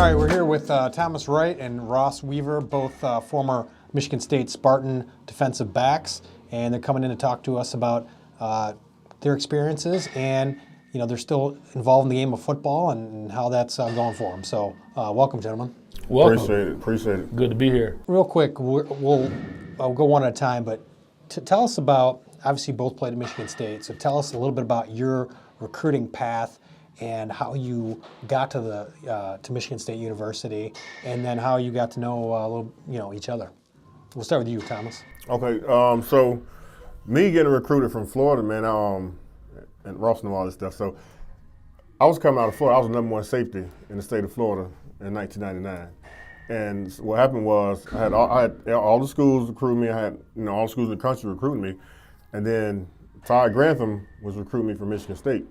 All right, we're here with Thomas Wright and Ross Weaver, both former Michigan State Spartan defensive backs, and they're coming in to talk to us about their experiences, and they're still involved in the game of football and how that's going for them. So, welcome, gentlemen. Welcome. Appreciate it. Good to be here. Real quick, I'll go one at a time, but tell us about. Obviously, both played at Michigan State, so tell us a little bit about your recruiting path and how you got to Michigan State University, and then how you got to know a little, each other. We'll start with you, Thomas. Okay, so me getting recruited from Florida, man, and Ross knew all this stuff. So I was coming out of Florida. I was the #1 safety in the state of Florida in 1999. And what happened was I had all the schools recruit me. I had all the schools in the country recruiting me, and then Todd Grantham was recruiting me from Michigan State.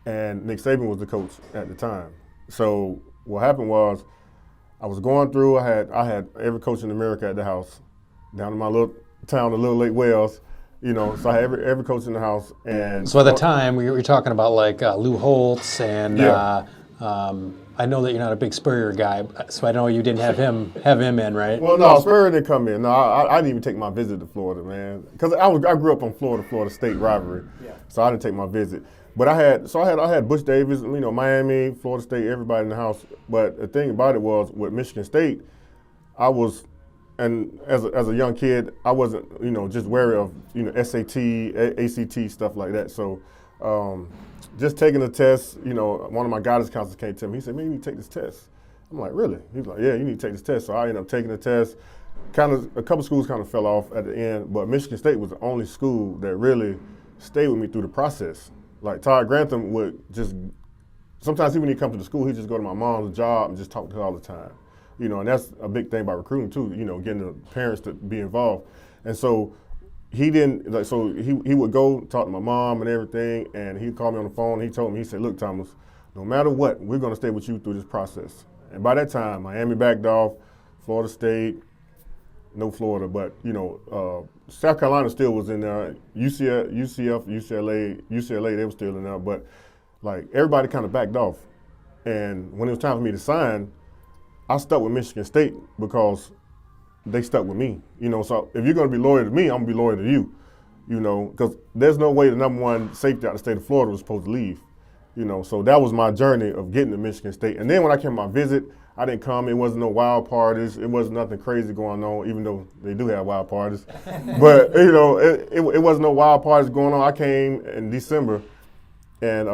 And Nick Saban was the coach at the time. So what happened was, I was going through. I had every coach in America at the house, down in my little town of Little Lake Wales. So I had every coach in the house. And so at the time, we were talking about like Lou Holtz and. Yeah. I know that you're not a big Spurrier guy, so I know you didn't have him in, right? Well, no, Spurrier didn't come in. No, I didn't even take my visit to Florida, man, because I grew up on Florida State rivalry, so I didn't take my visit. But I had Butch Davis, Miami, Florida State, everybody in the house. But the thing about it was, with Michigan State, I was, and as a young kid, I wasn't just wary of SAT, ACT, stuff like that. So. Just taking the test, one of my guidance counselors came to me. He said, "Man, you need to take this test." I'm like, "Really?" He was like, "Yeah, you need to take this test." So I ended up taking the test. A couple schools kind of fell off at the end, but Michigan State was the only school that really stayed with me through the process. Like Todd Grantham would just, sometimes when he come to the school, he'd just go to my mom's job and just talk to her all the time. And that's a big thing about recruiting too, getting the parents to be involved. And so he didn't, he would go talk to my mom and everything, and he'd call me on the phone. He told me, he said, "Look, Thomas, no matter what, we're going to stay with you through this process." And by that time, Miami backed off, Florida State, no Florida, but South Carolina still was in there. UCLA, they were still in there, but like everybody kind of backed off. And when it was time for me to sign, I stuck with Michigan State because they stuck with me, So if you're going to be loyal to me, I'm going to be loyal to you, because there's no way the #1 safety out of the state of Florida was supposed to leave, So that was my journey of getting to Michigan State. And then when I came on my visit, I didn't come. It wasn't no wild parties. It wasn't nothing crazy going on, even though they do have wild parties. But it wasn't no wild parties going on. I came in December, and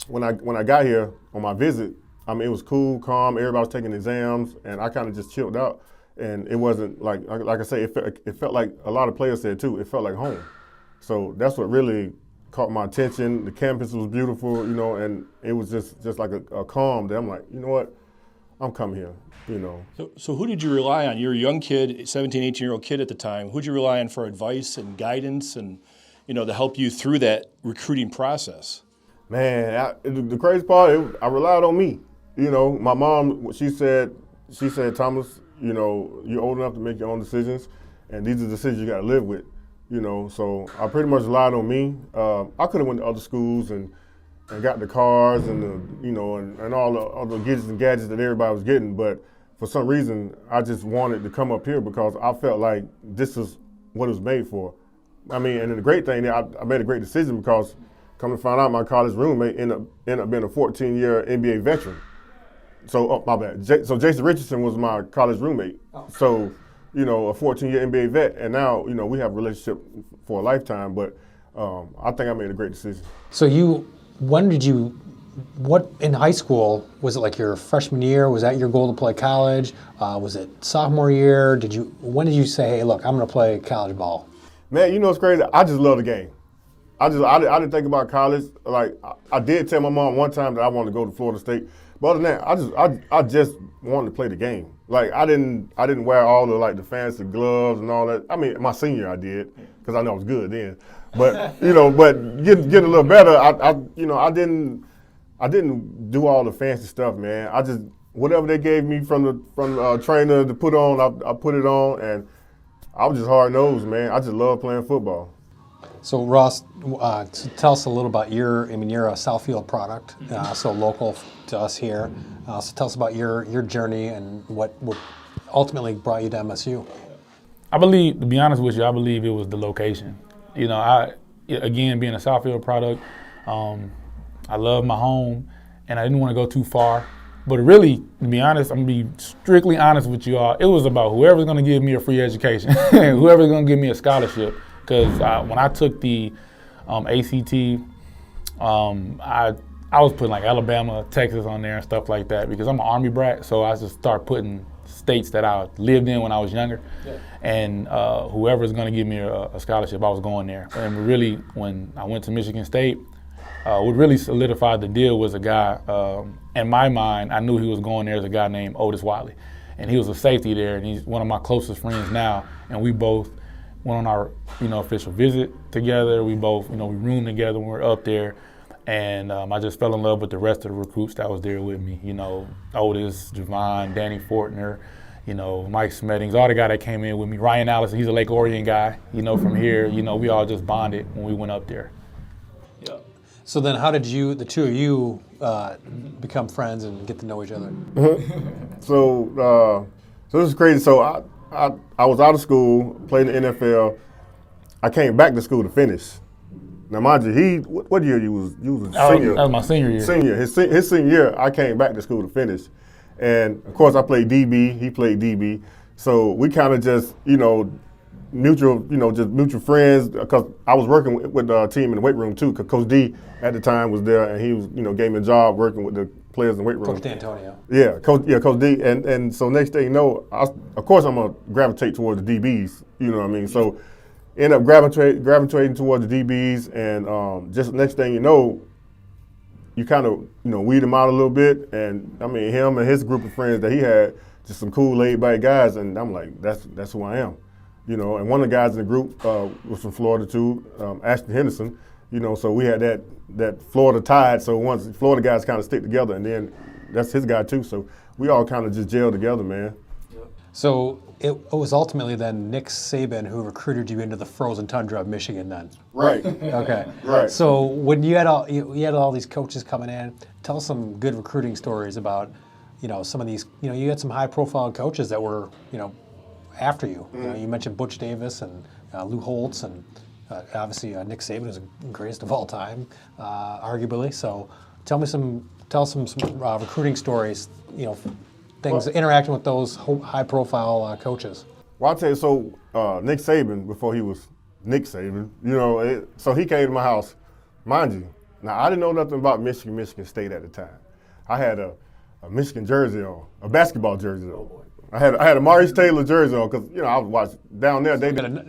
when I got here on my visit, it was cool, calm. Everybody was taking exams, and I kind of just chilled out. And it wasn't like I say, it felt like a lot of players said too, it felt like home. So that's what really caught my attention. The campus was beautiful, and it was just like a calm that I'm like, you know what, I'm coming here, So who did you rely on? You're a young kid, 17, 18-year-old kid at the time. Who did you rely on for advice and guidance and, to help you through that recruiting process? Man, the crazy part, I relied on me. My mom, she said, "Thomas, you're old enough to make your own decisions, and these are the decisions you got to live with, So I pretty much relied on me. I could have went to other schools and got the cars and and all the gadgets and gadgets that everybody was getting, but for some reason I just wanted to come up here because I felt like this is what it was made for. And the great thing, I made a great decision because come to find out, my college roommate ended up being a 14-year NBA veteran. So, my bad. So Jason Richardson was my college roommate. Oh. So, a 14-year NBA vet, and now, we have a relationship for a lifetime, but I think I made a great decision. So what in high school, was it like your freshman year? Was that your goal to play college? Was it sophomore year? When did you say, "Hey, look, I'm going to play college ball"? Man, it's crazy. I just love the game. I didn't think about college. Like, I did tell my mom one time that I wanted to go to Florida State. But other than that, I just wanted to play the game. Like I didn't wear all the fancy gloves and all that. My senior year I did because I know I was good then. But but getting a little better, I didn't do all the fancy stuff, man. I just whatever they gave me from the trainer to put on, I put it on, and I was just hard nosed, man. I just love playing football. So Ross, tell us a little about you're a Southfield product, so local to us here. So tell us about your journey and what ultimately brought you to MSU. I believe, to be honest with you, I believe it was the location. You know, again, being a Southfield product, I love my home, and I didn't want to go too far. But really, to be honest, I'm going to be strictly honest with you all, it was about whoever's going to give me a free education, whoever's going to give me a scholarship. Because when I took the ACT, I was putting like Alabama, Texas on there and stuff like that because I'm an Army brat, so I just start putting states that I lived in when I was younger. Yeah. And whoever's going to give me a scholarship, I was going there. And really, when I went to Michigan State, what really solidified the deal was a guy, in my mind, I knew he was going there as a guy named Otis Wiley. And he was a safety there, and he's one of my closest friends now. And we both went on our, official visit together. We both, we roomed together when we were up there. And I just fell in love with the rest of the recruits that was there with me. Otis, Javon, Danny Fortner, Mike Smeddings, all the guys that came in with me. Ryan Allison, he's a Lake Orion guy, from here. We all just bonded when we went up there. Yeah. So then how did the two of you, become friends and get to know each other? So this is crazy. So I was out of school, played in the NFL. I came back to school to finish. Now, mind you, what year you was a senior? That was my senior year. Senior. His senior year, I came back to school to finish. And, of course, I played DB. He played DB. So we kind of just, mutual friends, because I was working with the team in the weight room, too, because Coach D at the time was there, and he was, gave me a job working with the players in the weight room. Coach D'Antonio. Yeah, Coach D. And so next thing you know, of course I'm going to gravitate towards the DBs, you know what I mean? So end up gravitating towards the DBs, and just next thing you know, you kind of weed him out a little bit, and I mean him and his group of friends that he had, just some cool laid back guys, and I'm like, that's who I am, And one of the guys in the group was from Florida too, Ashton Henderson, so we had that Florida tide. So once Florida guys kind of stick together, and then that's his guy too. So we all kind of just gelled together, man. So it was ultimately then Nick Saban who recruited you into the frozen tundra of Michigan then. Right. Okay. Right. So when you had all these coaches coming in, tell us some good recruiting stories about, some of these, you had some high profile coaches that were, after you. Mm-hmm. You mentioned Butch Davis and Lou Holtz and obviously Nick Saban is the greatest of all time, arguably. So tell us some recruiting stories, things interacting with those high-profile coaches. Well, I'll tell you, so Nick Saban, before he was Nick Saban, so he came to my house, mind you. Now, I didn't know nothing about Michigan State at the time. I had a Michigan jersey on, a basketball jersey on. Oh, boy. I had a Maurice Taylor jersey on because, I was watching down there.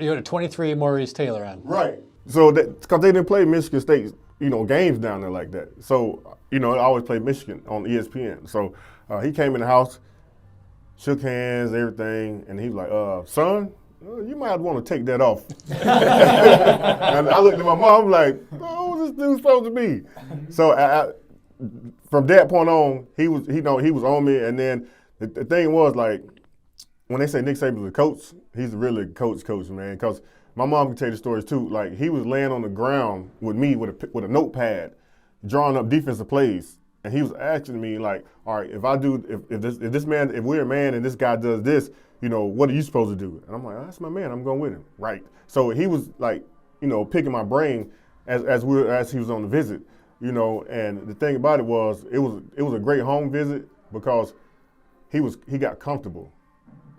You had a 23 Maurice Taylor on. Right. So, because they didn't play Michigan State, games down there like that. So, I always played Michigan on ESPN. So, he came in the house, shook hands, everything, and he was like, son, you might want to take that off. And I looked at my mom like, who's this dude supposed to be? So from that point on, he was on me. And then the thing was, like, when they say Nick Saban's a coach, he's really coach, man. Because my mom can tell you the stories too. Like, he was laying on the ground with me with a notepad, drawing up defensive plays. And he was asking me, like, all right, if we're a man and this guy does this, what are you supposed to do? And I'm like, that's my man. I'm going with him. Right. So he was like, picking my brain as he was on the visit, And the thing about it was a great home visit because he got comfortable.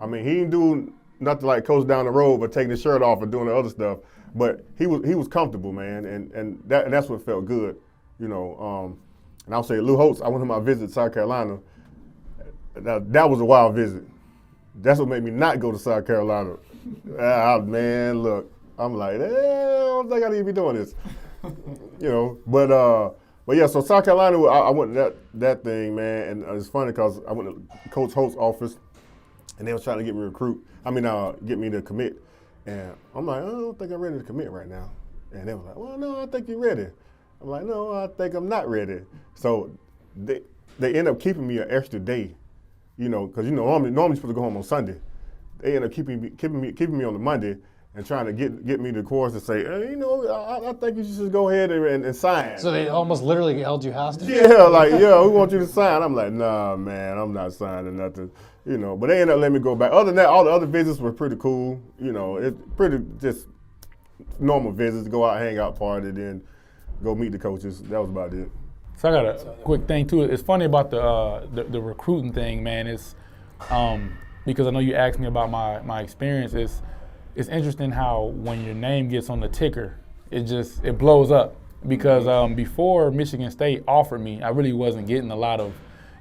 I mean, he didn't do nothing like coach down the road, but taking his shirt off and doing the other stuff. But he was comfortable, man, and that's what felt good, And I'll say Lou Holtz, I went on my visit to South Carolina. That was a wild visit. That's what made me not go to South Carolina. Man, look, I'm like, I don't think I need to be doing this. But yeah, so South Carolina, I went to that thing, man, and it's funny because I went to Coach Holtz's office, and they was trying to get me get me to commit. And I'm like, I don't think I'm ready to commit right now. And they was like, well, no, I think you're ready. I'm like, no, I think I'm not ready. So they end up keeping me an extra day, because normally you're supposed to go home on Sunday. They end up keeping me on the Monday, and trying to get me the course to say, hey, I think you should just go ahead and sign. So they almost literally held you hostage? Yeah, like, we want you to sign. I'm like, nah, man, I'm not signing nothing. But they ended up letting me go back. Other than that, all the other visits were pretty cool. It's pretty just normal visits, go out, hang out, party, then go meet the coaches. That was about it. So I got a quick thing too. It's funny about the recruiting thing, man. It's because I know you asked me about my experience. It's interesting how when your name gets on the ticker, it blows up. Because before Michigan State offered me, I really wasn't getting a lot of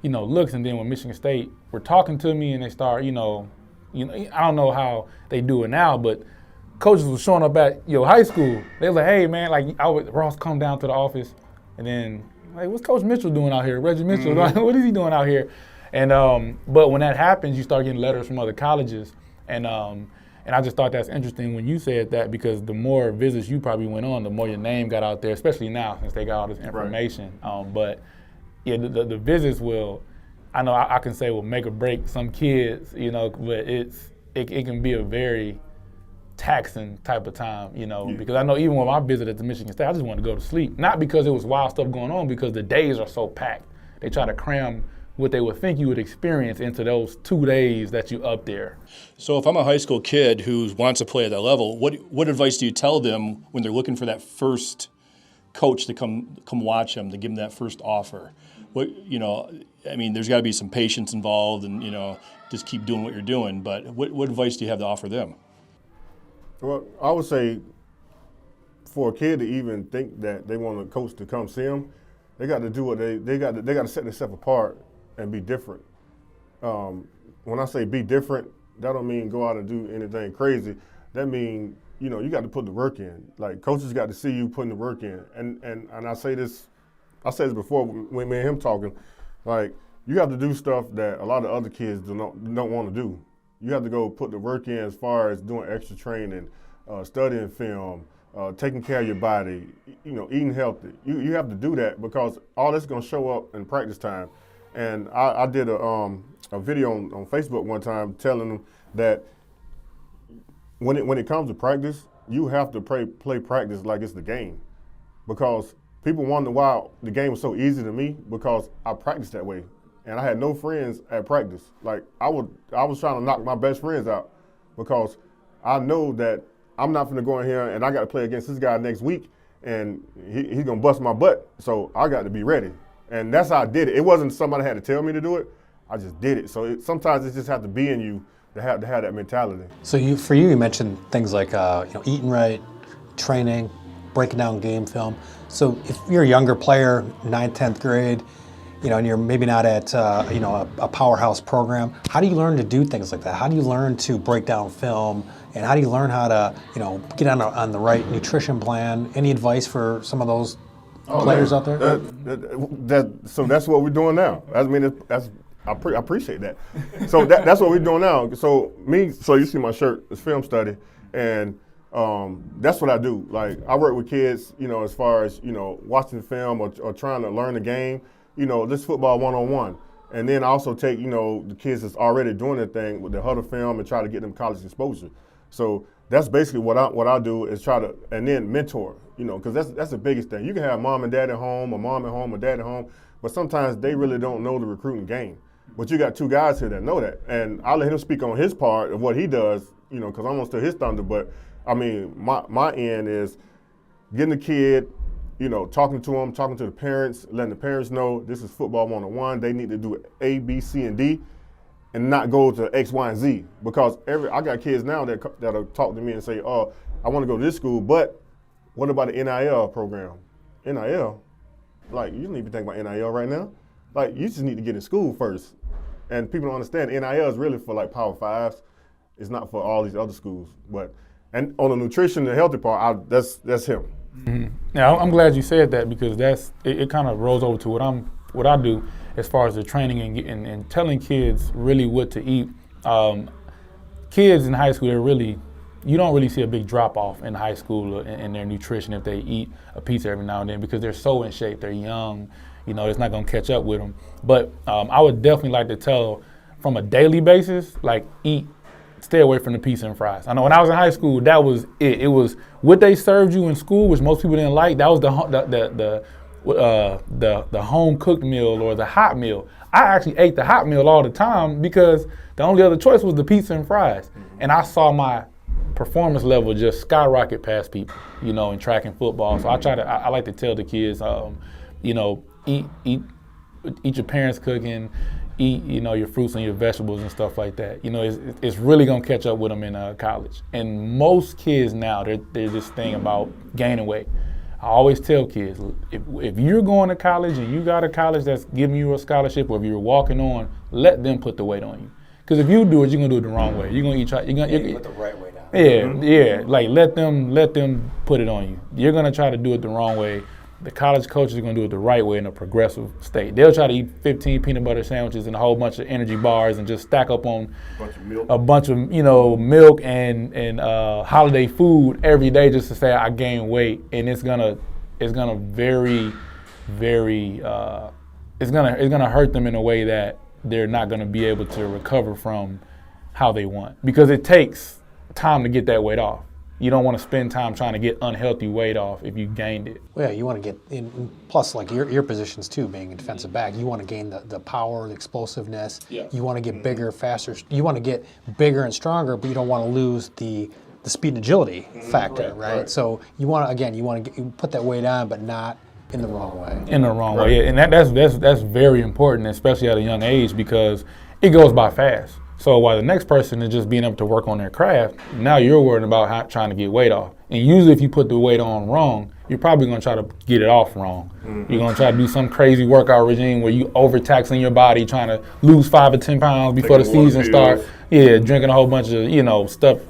looks. And then when Michigan State were talking to me and they start, I don't know how they do it now, but coaches was showing up at high school. They was like, hey man, like Ross come down to the office, and then like, what's Coach Mitchell doing out here? Reggie Mitchell, what is he doing out here? And but when that happens, you start getting letters from other colleges, and I just thought that's interesting when you said that, because the more visits you probably went on, the more your name got out there, especially now since they got all this information. Right. But yeah, the visits I know I can say will make or break some kids, but it can be a very taxing type of time, because I know even when I visited to Michigan State, I just wanted to go to sleep. Not because it was wild stuff going on, because the days are so packed. They try to cram what they would think you would experience into those 2 days that you up there. So if I'm a high school kid who wants to play at that level, what advice do you tell them when they're looking for that first coach to come watch them, to give them that first offer? There's got to be some patience involved, and just keep doing what you're doing. But what advice do you have to offer them? Well, I would say for a kid to even think that they want a coach to come see them, they got to do what they got to set themselves apart and be different. When I say be different, that don't mean go out and do anything crazy. That means you got to put the work in. Like, coaches got to see you putting the work in. And I said this before when me and him talking. Like, you have to do stuff that a lot of other kids don't want to do. You have to go put the work in as far as doing extra training, studying film, taking care of your body, eating healthy. You have to do that, because all that's going to show up in practice time. And I did a video on Facebook one time telling them that when it comes to practice, you have to play practice like it's the game, because people wonder why the game was so easy to me, because I practiced that way. And I had no friends at practice. Like, I was trying to knock my best friends out, because I know that I'm not going to go in here and I got to play against this guy next week, and he's going to bust my butt. So I got to be ready. And that's how I did it. It wasn't somebody had to tell me to do it. I just did it. So sometimes it just has to be in you to have that mentality. So you mentioned things like eating right, training, breaking down game film. So if you're a younger player, 9th, 10th grade, and you're maybe not at a powerhouse program, how do you learn to do things like that? How do you learn to break down film, and how do you learn how to get on the right nutrition plan? Any advice for some of those players out there? So that's what we're doing now. I appreciate that. So that's what we're doing now. So you see my shirt, it's film study, and that's what I do. Like, I work with kids, as far as watching film or trying to learn the game. This football 1-on-1. And then I also take, the kids that's already doing their thing with the huddle film and try to get them college exposure. So that's basically what I do, is try to, and then mentor, because that's the biggest thing. You can have mom and dad at home, or mom at home, or dad at home, but sometimes they really don't know the recruiting game. But you got two guys here that know that. And I'll let him speak on his part of what he does, because I'm going to steal his thunder. But, my end is getting the kid, talking to them, talking to the parents, letting the parents know this is football 1-on-1. They need to do A, B, C, and D, and not go to X, Y, and Z. Because I got kids now that'll talk to me and say, oh, I want to go to this school, but what about the NIL program? NIL? Like, you don't even think about NIL right now. Like, you just need to get in school first. And people don't understand, NIL is really for, like, Power 5s. It's not for all these other schools. And on the nutrition and healthy part, that's him. Mm-hmm. Yeah, I'm glad you said that, because it kind of rolls over to what I do as far as the training and telling kids really what to eat. Kids in high school, you don't really see a big drop off in high school in their nutrition if they eat a pizza every now and then, because they're so in shape, they're young, it's not going to catch up with them. But I would definitely like to tell, from a daily basis, like, eat stay away from the pizza and fries. I know when I was in high school, that was it. It was what they served you in school, which most people didn't like. That was the home cooked meal or the hot meal. I actually ate the hot meal all the time because the only other choice was the pizza and fries. And I saw my performance level just skyrocket past people, you know, in track and football. So I like to tell the kids, you know, eat your parents' cooking, eat, you know, your fruits and your vegetables and stuff like that. You know, it's really gonna catch up with them in college. And most kids now, they're this thing about gaining weight. I always tell kids, if you're going to college and you got a college that's giving you a scholarship, or if you're walking on, let them put the weight on you. Because if you do it, you're gonna do it the wrong way. You're gonna Put the right way down. Yeah. Like let them put it on you. You're gonna try to do it the wrong way. The college coaches are gonna do it the right way in a progressive state. They'll try to eat 15 peanut butter sandwiches and a whole bunch of energy bars and just stack up on a bunch of you know milk and holiday food every day just to say I gained weight, and it's gonna very it's gonna hurt them in a way that they're not gonna be able to recover from how they want, because it takes time to get that weight off. You don't want to spend time trying to get unhealthy weight off if you gained it. Well, yeah, you want to get in. Plus, like your positions too, being a defensive back, you want to gain the power, the explosiveness. Yeah. You want to get bigger, faster. You want to get bigger and stronger, but you don't want to lose the speed and agility factor, right? So you want to put that weight on, but not in the wrong way. In the wrong way, yeah. And that's very important, especially at a young age, because it goes by fast. So while the next person is just being able to work on their craft, now you're worried about trying to get weight off. And usually if you put the weight on wrong, you're probably going to try to get it off wrong. You're going to try to do some crazy workout regime where you overtaxing your body, trying to lose 5 or 10 pounds before the season starts. Yeah, drinking a whole bunch of, you know, stuff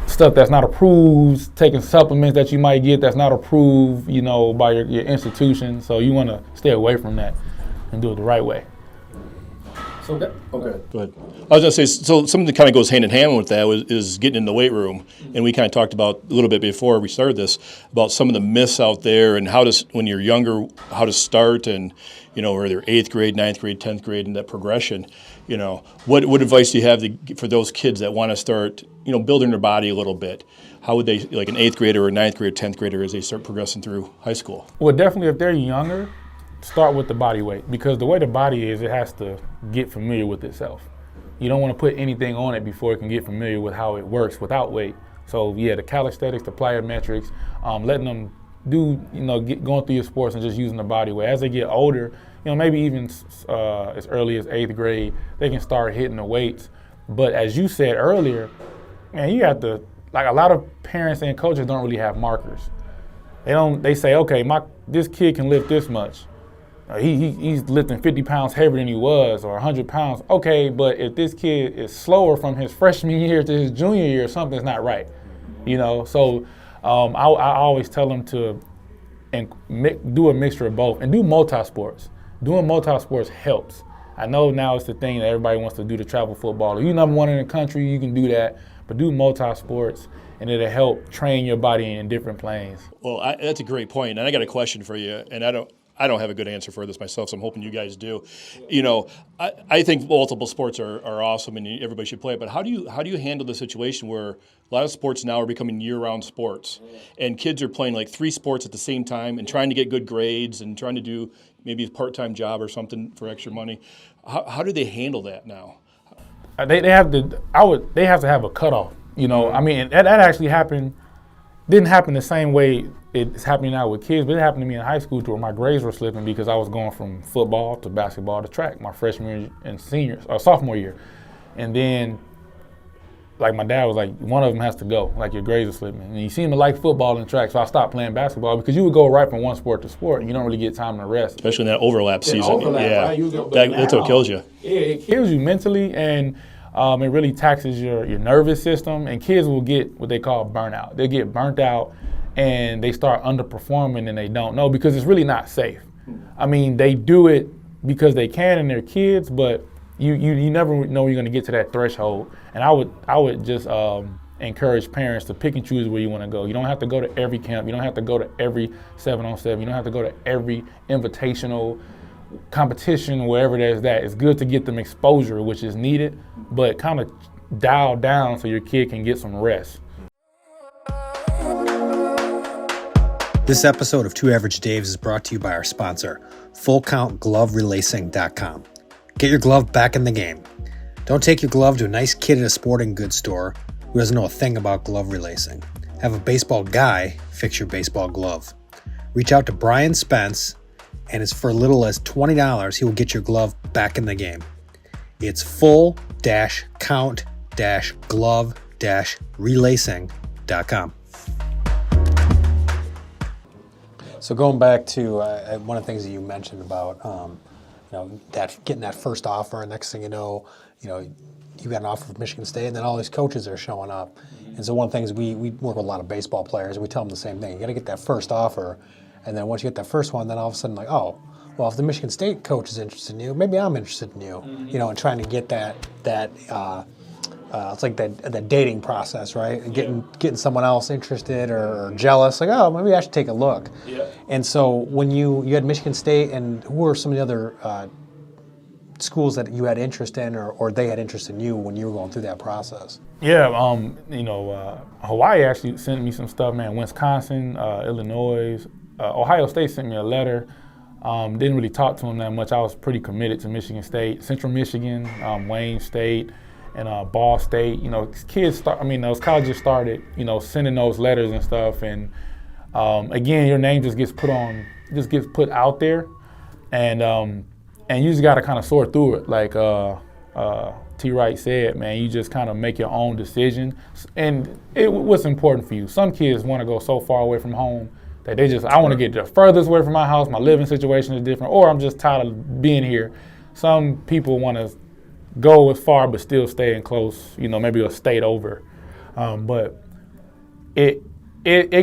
that's not approved, taking supplements that you might get that's not approved, you know, by your institution. So you want to stay away from that and do it the right way. Okay. Go ahead. I was going to say, so something that kind of goes hand in hand with that is getting in the weight room. And we kind of talked about a little bit before we started this about some of the myths out there and when you're younger, how to start and, you know, whether 8th grade, 9th grade, 10th grade, and that progression. You know, what advice do you have for those kids that want to start, you know, building their body a little bit? How would they, like an 8th grader or a 9th grader, 10th grader, as they start progressing through high school? Well, definitely if they're younger, start with the body weight, because the way the body is, it has to get familiar with itself. You don't want to put anything on it before it can get familiar with how it works without weight. So yeah, the calisthenics, the plyometrics, letting them do, you know, going through your sports and just using the body weight. As they get older, you know, maybe even as early as 8th grade, they can start hitting the weights. But as you said earlier, man, you have to, like a lot of parents and coaches don't really have markers. They say, okay, this kid can lift this much. He's lifting 50 pounds heavier than he was, or 100 pounds. Okay, but if this kid is slower from his freshman year to his junior year, something's not right, you know? So I always tell them to do a mixture of both and do multi-sports. Doing multi-sports helps. I know now it's the thing that everybody wants to do, to travel football. If you're number one in the country, you can do that, but do multi-sports and it'll help train your body in different planes. Well, that's a great point, and I got a question for you, and I don't have a good answer for this myself, so I'm hoping you guys do. You know, I think multiple sports are awesome and everybody should play it, but how do you handle the situation where a lot of sports now are becoming year-round sports, and kids are playing like 3 sports at the same time and trying to get good grades and trying to do maybe a part-time job or something for extra money? How do they handle that now? They have to have a cutoff. You know, I mean, that actually didn't happen the same way it's happening now with kids, but it happened to me in high school, to where my grades were slipping because I was going from football to basketball to track my freshman year and sophomore year. And then, like, my dad was like, one of them has to go, like, your grades are slipping. And he seemed to like football and track, so I stopped playing basketball, because you would go right from one sport to sport and you don't really get time to rest. Especially in that overlap season. Right? That's what kills you. Yeah, it kills you mentally, and it really taxes your nervous system, and kids will get what they call burnout. They get burnt out and they start underperforming and they don't know, because it's really not safe. I mean, they do it because they can and they're kids, but you never know you're going to get to that threshold. And I would just encourage parents to pick and choose where you want to go. You don't have to go to every camp. You don't have to go to every 7-on-7. You don't have to go to every invitational competition, wherever there's that. It's good to get them exposure, which is needed, but kind of dialed down so your kid can get some rest. This episode of Two Average Daves is brought to you by our sponsor, FullCountGloveRelacing.com. Get your glove back in the game. Don't take your glove to a nice kid at a sporting goods store who doesn't know a thing about glove relacing. Have a baseball guy fix your baseball glove. Reach out to Brian Spence, and it's for as little as $20, he will get your glove back in the game. It's full-count-glove-relacing.com. So going back to one of the things that you mentioned about, that getting that first offer, and next thing you know, you got an offer from Michigan State, and then all these coaches are showing up. And so one of the things we work with a lot of baseball players, and we tell them the same thing. You got to get that first offer, and then once you get that first one, then all of a sudden like, oh, well, if the Michigan State coach is interested in you, maybe I'm interested in you. And trying to get that it's like that dating process, right? And getting someone else interested or jealous, like, oh, maybe I should take a look. Yeah. And so when you had Michigan State, and who were some of the other schools that you had interest in, or they had interest in you when you were going through that process? Yeah, Hawaii actually sent me some stuff, man. Wisconsin, Illinois, Ohio State sent me a letter. Didn't really talk to them that much. I was pretty committed to Michigan State, Central Michigan, Wayne State, and Ball State. Those colleges started, sending those letters and stuff. And again, your name just gets put out there, and you just got to kind of sort through it. Like T. Wright said, man, you just kind of make your own decision. And what's important for you? Some kids want to go so far away from home that I want to get the furthest away from my house. My living situation is different, or I'm just tired of being here. Some people want to go as far but still staying close, maybe a state over. But it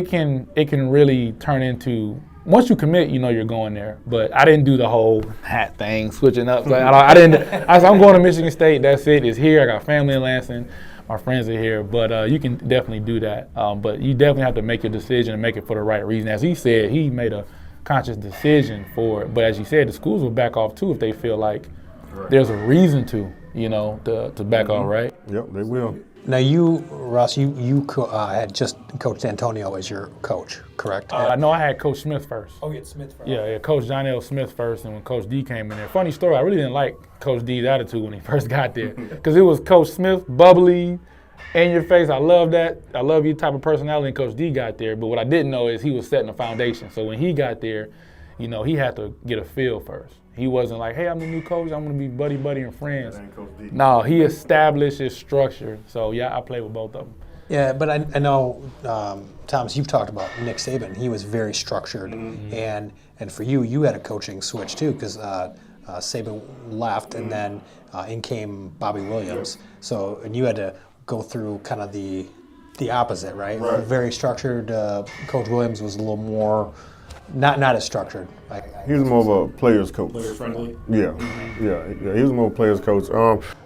can really turn into, once you commit, you're going there. But I didn't do the whole hat thing, switching up. Like, I'm going to Michigan State. That's it. It's here. I got family in Lansing. My friends are here. But you can definitely do that. But you definitely have to make your decision and make it for the right reason. As he said, he made a conscious decision for it. But as you said, the schools will back off too if they feel like there's a reason to back off, right? Yep, they will. Now you, Russ, you had just coached Antonio as your coach, correct? No, I had Coach Smith first. Oh, you had Smith first. Yeah, Coach John L. Smith first, and when Coach D came in there. Funny story, I really didn't like Coach D's attitude when he first got there, because it was Coach Smith, bubbly, in your face. I love that. I love you type of personality, and Coach D got there. But what I didn't know is he was setting a foundation. So when he got there, he had to get a feel first. He wasn't like, hey, I'm the new coach, I'm going to be buddy and friends. No, he established his structure. So, yeah, I played with both of them. Yeah, but I know, Thomas, you've talked about Nick Saban. He was very structured. And for you had a coaching switch, too, because Saban left, and then in came Bobby Williams. So, and you had to go through kind of the opposite, right? Very structured. Coach Williams was a little more not as structured. He was more of a player's coach. Player friendly. Yeah. He was more of a player's coach.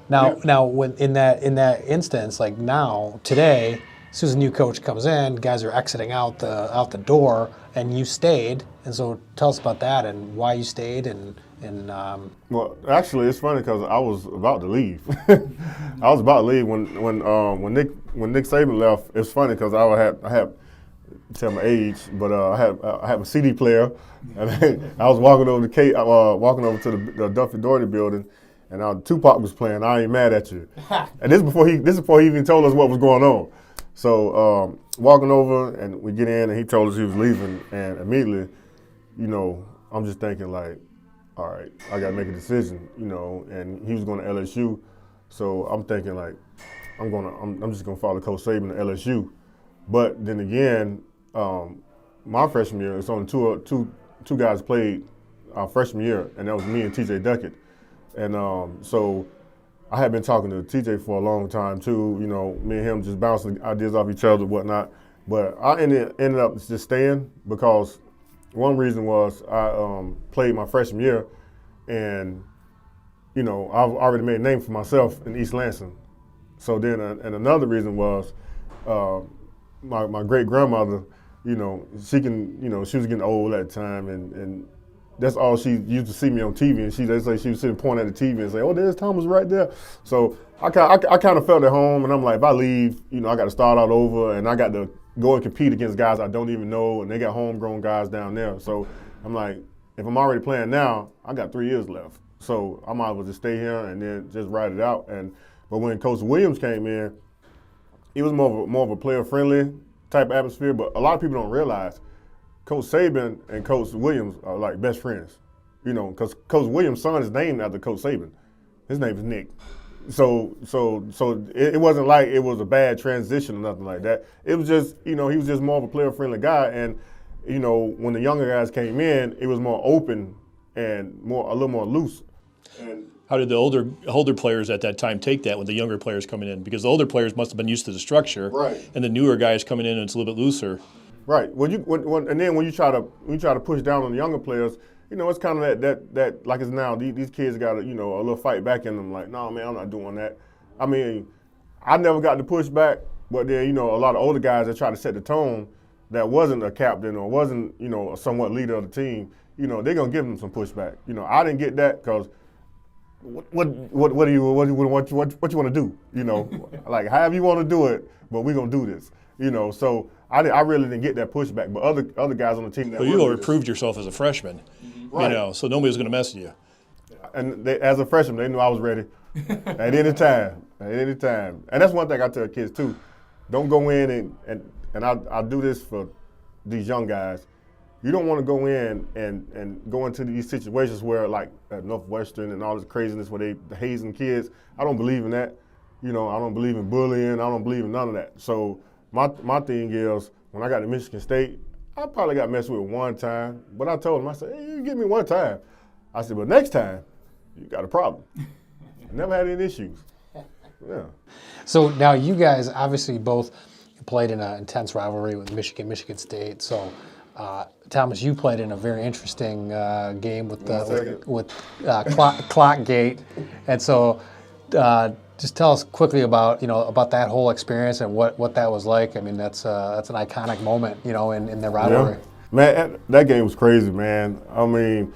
Now, when in that instance, like now today, as soon as a new coach comes in, guys are exiting out the door, and you stayed. And so, tell us about that and why you stayed. Well, actually, it's funny because I was about to leave. I was about to leave when Nick Saban left. It's funny because I had tell my age, but I have a CD player, and I was walking over to the Duffy Doherty building, and Tupac was playing. I ain't mad at you, and this is before he even told us what was going on. So walking over, and we get in, and he told us he was leaving, and immediately, I'm just thinking like, all right, I got to make a decision, and he was going to LSU, so I'm thinking like, I'm just gonna follow Coach Saban to LSU. But then again, my freshman year, it's only two guys played our freshman year, and that was me and TJ Duckett. And so I had been talking to TJ for a long time too. Me and him just bouncing ideas off each other and whatnot. But I ended up just staying because one reason was I played my freshman year, and I've already made a name for myself in East Lansing. So then, and another reason was my great grandmother. She was getting old at the time, and that's all she used to see me on TV, and they say she was sitting pointing at the TV and say, "Oh, there's Thomas right there." So I kind of felt at home, and I'm like, if I leave, I got to start all over, and I got to go and compete against guys I don't even know, and they got homegrown guys down there. So I'm like, if I'm already playing now, I got 3 years left. So I might as well just stay here and then just ride it out. But when Coach Williams came in, it was more of a player-friendly type atmosphere. But a lot of people don't realize Coach Saban and Coach Williams are like best friends. Because Coach Williams' son is named after Coach Saban. His name is Nick. So it wasn't like it was a bad transition or nothing like that. It was just, he was just more of a player-friendly guy. And, when the younger guys came in, it was more open and a little more loose. And how did the older players at that time take that with the younger players coming in? Because the older players must have been used to the structure, right? And the newer guys coming in and it's a little bit looser, right? And then when you try to push down on the younger players, it's kind of that like it's now. These kids got a little fight back in them. Like, no, man, I'm not doing that. I mean, I never got the pushback, but then a lot of older guys that try to set the tone that wasn't a captain or wasn't a somewhat leader of the team. They're gonna give them some pushback. I didn't get that because what do you want to do? Like however you want to do it, but we're gonna do this. So I really didn't get that pushback. But other guys on the team. But you already proved yourself as a freshman. Right. So nobody was gonna mess with you. And as a freshman, they knew I was ready at any time. And that's one thing I tell kids too. Don't go in and I'll do this for these young guys. You don't want to go in and go into these situations where, like at Northwestern and all this craziness where they hazing kids. I don't believe in that. I don't believe in bullying. I don't believe in none of that. So my thing is, when I got to Michigan State, I probably got messed with one time. But I told them, I said, hey, you give me one time. I said, but next time, you got a problem. I never had any issues. Yeah. So now you guys obviously both played in an intense rivalry with Michigan State. So Thomas, you played in a very interesting game with clock gate, and so just tell us quickly about about that whole experience and what that was like. I mean, that's an iconic moment, in the rivalry. Yeah. Man, that game was crazy, man. I mean,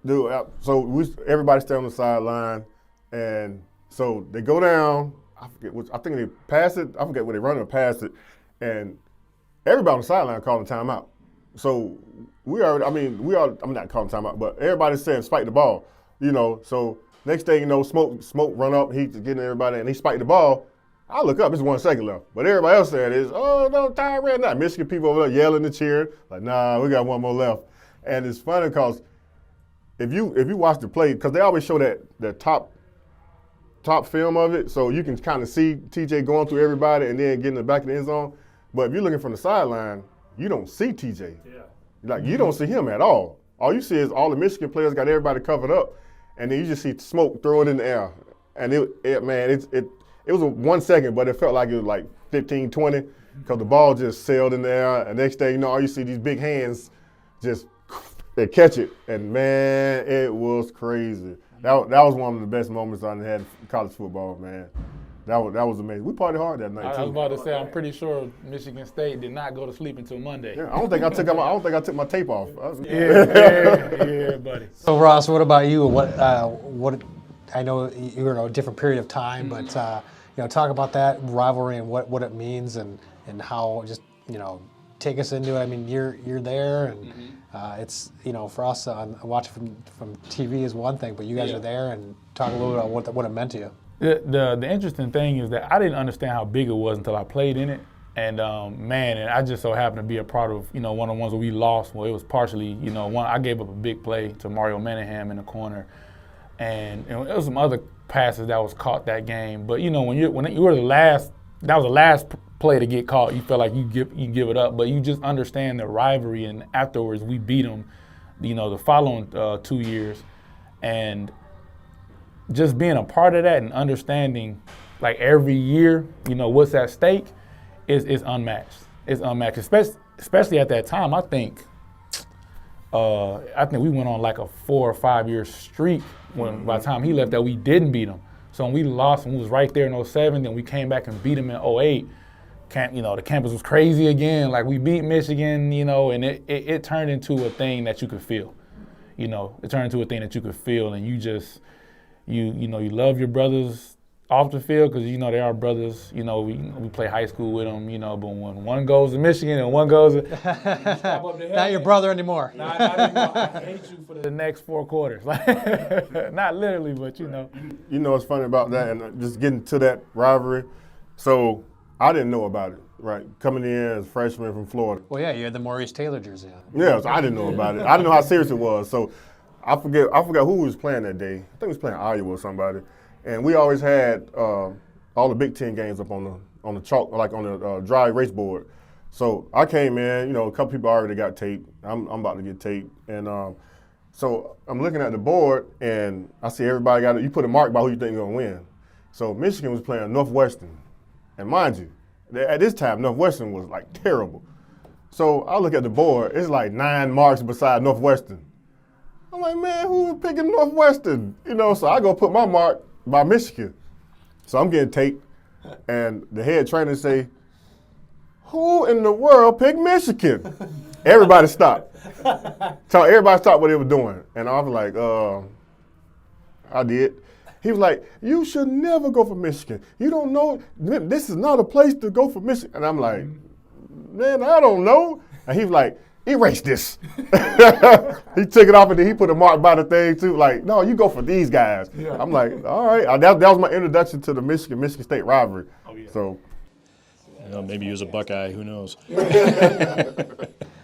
dude. So everybody stay on the sideline, and so they go down. I think they pass it. I forget where they run or pass it, and everybody on the sideline calling timeout. So I'm not calling timeout, but everybody's saying spike the ball. So next thing you know, smoke run up. He's getting everybody, and he spiked the ball. I look up, it's 1 second left. But everybody else saying is, oh no, time ran out. Michigan people over there yelling and cheering, like, nah, we got one more left. And it's funny because if you watch the play, because they always show that top film of it, so you can kind of see TJ going through everybody and then getting the back of the end zone. But if you're looking from the sideline, you don't see TJ. Yeah. Like, you don't see him at all. All you see is all the Michigan players got everybody covered up, and then you just see smoke throw it in the air. And it was 1 second, but it felt like it was like 15, 20, because the ball just sailed in the air, and next thing you know, all you see these big hands just they catch it. And man, it was crazy. That was one of the best moments I had in college football, man. That was amazing. We partied hard that night too. I was about to say, I'm pretty sure Michigan State did not go to sleep until Monday. Yeah, I don't think I took my tape off. Yeah, buddy. So Ross, what about you? What I know you were in a different period of time, but talk about that rivalry and what it means and how just take us into it. I mean, you're there, and it's for us watching from TV is one thing, but you guys are there, and talk a little bit about what it meant to you. The interesting thing is that I didn't understand how big it was until I played in it, and and I just so happened to be a part of one of the ones where we lost. Well, it was partially I gave up a big play to Mario Manningham in the corner, and there was some other passes that was caught that game. But when you were the last, that was the last play to get caught. You felt like you give it up, but you just understand the rivalry. And afterwards, we beat them, the following 2 years, and just being a part of that and understanding, like every year, what's at stake, is unmatched. It's unmatched, especially at that time. I think we went on like a 4 or 5 year streak when by the time he left that we didn't beat him. So when we lost, and we was right there in 07, then we came back and beat him in 08. The campus was crazy again. Like we beat Michigan, and it turned into a thing that you could feel. it turned into a thing that you could feel, and you just, you love your brothers off the field because they are brothers. We play high school with them. But when one goes to Michigan and one goes, Not your brother anymore. not anymore. I hate you for the next 4 quarters. Not literally, but What's funny about that, and just getting to that rivalry. So I didn't know about it, right? Coming in as a freshman from Florida. Well, yeah, you had the Maurice Taylor jersey on. Yeah, so I didn't know about it. I didn't know how serious it was. So I forgot who was playing that day. I think he was playing Iowa or somebody. And we always had all the Big Ten games up on the chalk, like on the dry erase board. So I came in, a couple people already got taped. I'm about to get taped. And so I'm looking at the board, and I see everybody you put a mark by who you think you're going to win. So Michigan was playing Northwestern. And mind you, at this time, Northwestern was like terrible. So I look at the board, it's like 9 marks beside Northwestern. I'm like, man, who is picking Northwestern? So I go put my mark by Michigan. So I'm getting taped, and the head trainer say, who in the world picked Michigan? Everybody stopped. So everybody stopped what they were doing. And I was like, I did. He was like, you should never go for Michigan. You don't know, this is not a place to go for Michigan. And I'm like, man, I don't know. And he was like, erase this. He took it off and then he put a mark by the thing too. Like, no, you go for these guys. Yeah. I'm like, all right. That was my introduction to the Michigan State rivalry. Oh, yeah. So, maybe he was a Buckeye. Who knows?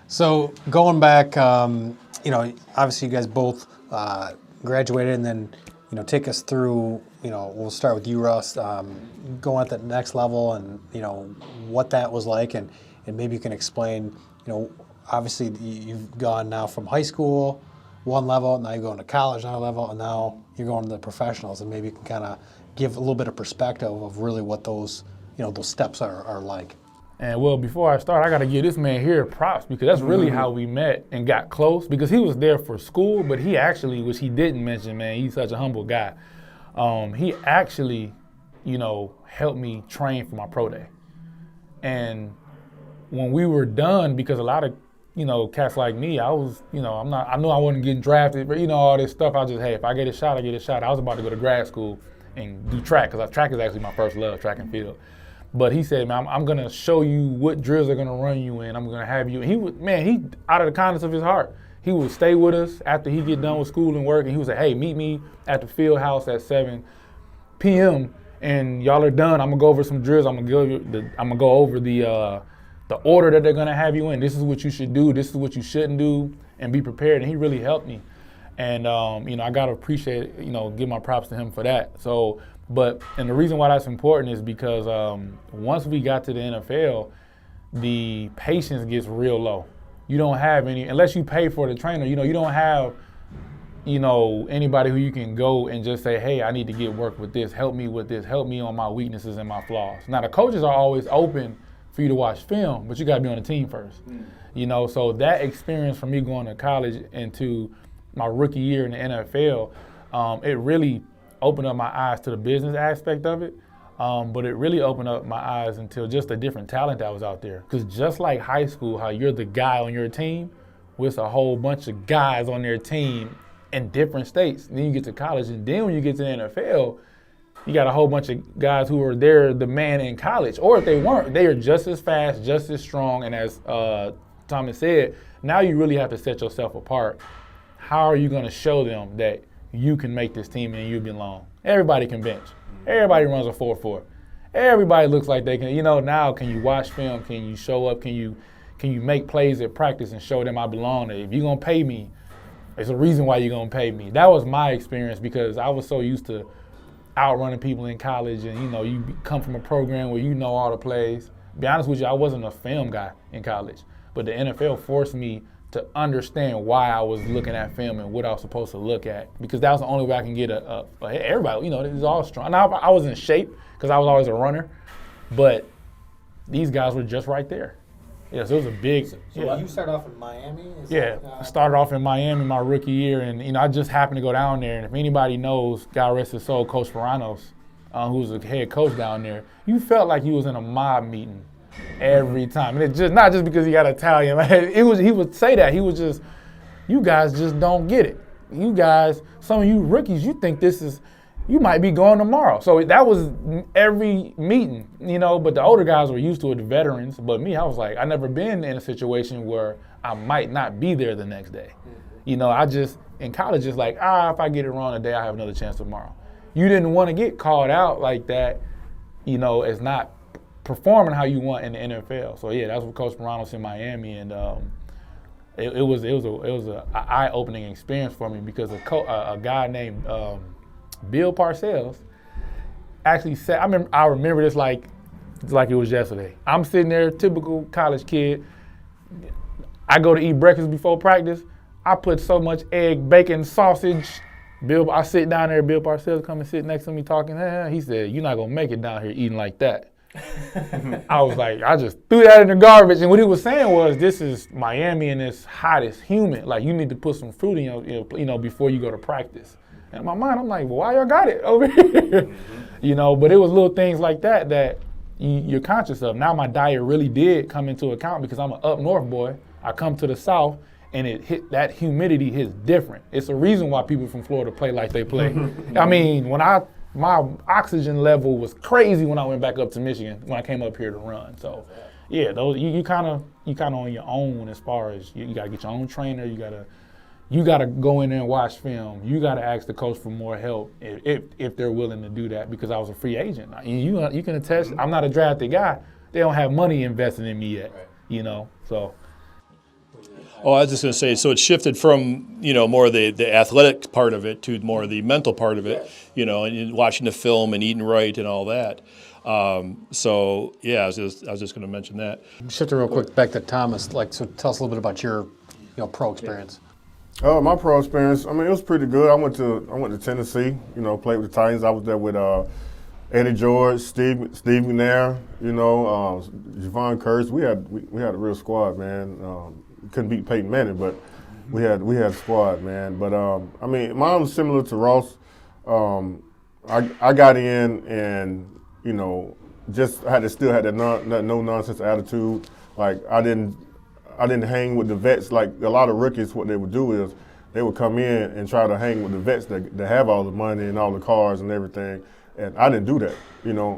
So going back, obviously you guys both graduated, and then take us through. We'll start with you, Russ. Going at the next level, and what that was like, and maybe you can explain. Obviously, you've gone now from high school, one level, now you're going to college, another level, and now you're going to the professionals, and maybe you can kind of give a little bit of perspective of really what those steps are like. And well, before I start, I got to give this man here props, because that's really how we met and got close, because he was there for school, but he actually, which he didn't mention, man, he's such a humble guy. He actually, helped me train for my pro day. And when we were done, because a lot of cats like me, I was, I knew I wasn't getting drafted, but all this stuff. I just, hey, if I get a shot, I get a shot. I was about to go to grad school and do track, because track is actually my first love, track and field. But he said, man, I'm gonna show you what drills are gonna run you in. I'm gonna have you. And he out of the kindness of his heart, he would stay with us after he get done with school and work, and he would say, hey, meet me at the field house at 7 p.m. and y'all are done. I'm gonna go over some drills. I'm gonna go over the order that they're gonna have you in. This is what you should do. This is what you shouldn't do, and be prepared. And he really helped me. And I gotta appreciate, give my props to him for that. So, and the reason why that's important is because once we got to the NFL, the patience gets real low. You don't have any, unless you pay for the trainer. You don't have, anybody who you can go and just say, hey, I need to get work with this. Help me with this. Help me on my weaknesses and my flaws. Now the coaches are always open for you to watch film, but you got to be on the team first. So that experience for me going to college into my rookie year in the NFL, it really opened up my eyes to the business aspect of it, but it really opened up my eyes into just the different talent that was out there. Because just like high school, how you're the guy on your team, with a whole bunch of guys on their team in different states. And then you get to college, and then when you get to the NFL, you got a whole bunch of guys who are there, the man in college. Or if they weren't, they are just as fast, just as strong. And as Thomas said, now you really have to set yourself apart. How are you going to show them that you can make this team and you belong? Everybody can bench. Everybody runs a 4-4. Everybody looks like they can. Now can you watch film? Can you show up? Can you make plays at practice and show them I belong? If you're going to pay me, there's a reason why you're going to pay me. That was my experience, because I was so used to outrunning people in college, and you come from a program where you know all the plays. Be honest with you, I wasn't a film guy in college, but the NFL forced me to understand why I was looking at film and what I was supposed to look at, because that was the only way I can get everybody, it's all strong. Now, I was in shape because I was always a runner, but these guys were just right there. Yeah, so it was a big. So you started off in Miami? I started off in Miami my rookie year, and I just happened to go down there. And if anybody knows, God rest his soul, Coach Ferranos, who's the head coach down there, you felt like you was in a mob meeting every time. And it just not just because he got Italian. He would say that. He was just you guys just don't get it. You guys, some of you rookies, you think you might be going tomorrow. So that was every meeting, but the older guys were used to it, the veterans. But me, I was like, I never been in a situation where I might not be there the next day. I just, in college, it's like, if I get it wrong today, I have another chance tomorrow. You didn't want to get called out like that, as not performing how you want in the NFL. So yeah, that's what Coach Morano's in Miami, and it was an eye-opening experience for me because a guy named Bill Parcells actually said, I remember this like it was yesterday. I'm sitting there, typical college kid. I go to eat breakfast before practice. I put so much egg, bacon, sausage. I sit down there, Bill Parcells come and sit next to me talking. He said, "You're not gonna make it down here eating like that." I was like, I just threw that in the garbage. And what he was saying was, this is Miami and it's hot, it's humid. Like, you need to put some fruit in your, before you go to practice. And in my mind, I'm like, well, why y'all got it over here? But it was little things like that you're conscious of. Now my diet really did come into account because I'm an up north boy. I come to the South and that humidity hits different. It's a reason why people from Florida play like they play. I mean, my oxygen level was crazy when I went back up to Michigan when I came up here to run. So, yeah, those you kind of on your own as far as you got to get your own trainer. You gotta go in there and watch film. You gotta ask the coach for more help if they're willing to do that, because I was a free agent. You can attest, I'm not a drafted guy. They don't have money invested in me yet, so. Oh, I was just going to say, so it shifted from, more of the athletic part of it to more of the mental part of it, and watching the film and eating right and all that. So, yeah, I was just going to mention that. Shifting real quick back to Thomas, so tell us a little bit about your, pro experience. My pro experience, it was pretty good. I went to Tennessee, played with the Titans. I was there with Eddie George, Steve McNair, Javon Curse. We had a real squad, man. Couldn't beat Peyton Manning, but we had a squad, man. But mine was similar to Ross. I got in and I still had that no nonsense attitude. Like I didn't hang with the vets. Like a lot of rookies, what they would do is they would come in and try to hang with the vets that have all the money and all the cars and everything. And I didn't do that.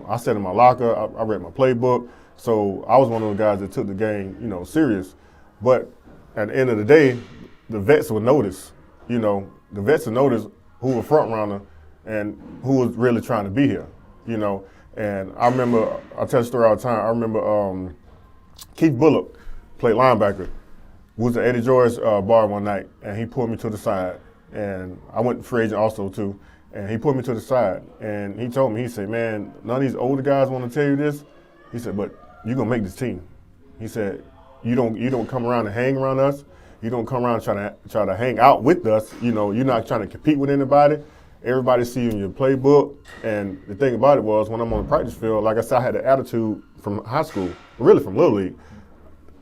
I sat in my locker. I read my playbook. So I was one of those guys that took the game, serious. But at the end of the day, the vets would notice. The vets would notice who was front runner and who was really trying to be here. And I remember, I tell the story all the time. I remember Keith Bullock played linebacker. Was at Eddie George's bar one night, and he pulled me to the side. And I went free agent also too. And he pulled me to the side, and he told me, he said, "Man, none of these older guys want to tell you this." He said, "But you're gonna make this team." He said, You don't come around and hang around us. You don't come around and try to hang out with us. You're not trying to compete with anybody. Everybody see you in your playbook. And the thing about it was, when I'm on the practice field, like I said, I had the attitude from high school, really from Little League.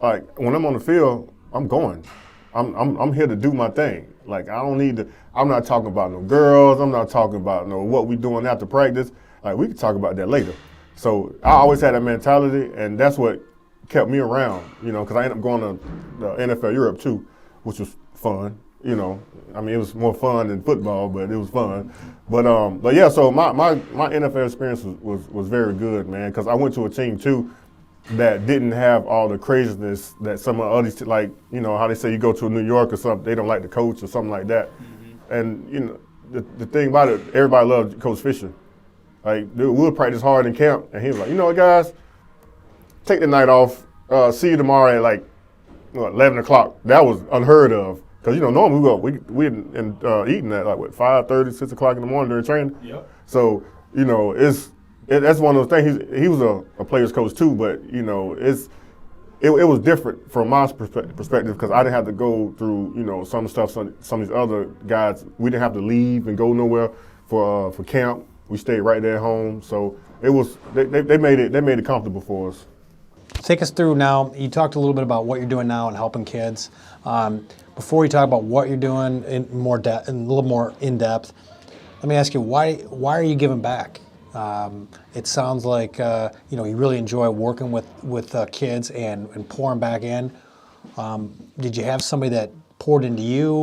Like when I'm on the field, I'm going. I'm here to do my thing. Like I don't need to. I'm not talking about no girls. I'm not talking about what we doing after practice. Like we can talk about that later. So I always had that mentality, and that's what kept me around, because I ended up going to the NFL Europe too, which was fun. It was more fun than football, but it was fun. But yeah, so my NFL experience was very good, man, because I went to a team too that didn't have all the craziness that some of others, like, how they say you go to New York or something, they don't like the coach or something like that. Mm-hmm. And, the thing about it, everybody loved Coach Fisher. Like, we'll practice hard in camp, and he was like, guys, take the night off. See you tomorrow at like 11 o'clock. That was unheard of. Because, normally we eating at like, 5:30, 6 o'clock in the morning during training. Yep. So, that's one of those things. He was a player's coach too, but, it was different from my perspective because I didn't have to go through, some stuff some of these other guys. We didn't have to leave and go nowhere for camp. We stayed right there at home. So it was they made it comfortable for us. Take us through now. You talked a little bit about what you're doing now and helping kids. Before we talk about what you're doing in a little more in depth, let me ask you, why are you giving back? It sounds like you really enjoy working with kids and pouring back in. Did you have somebody that poured into you?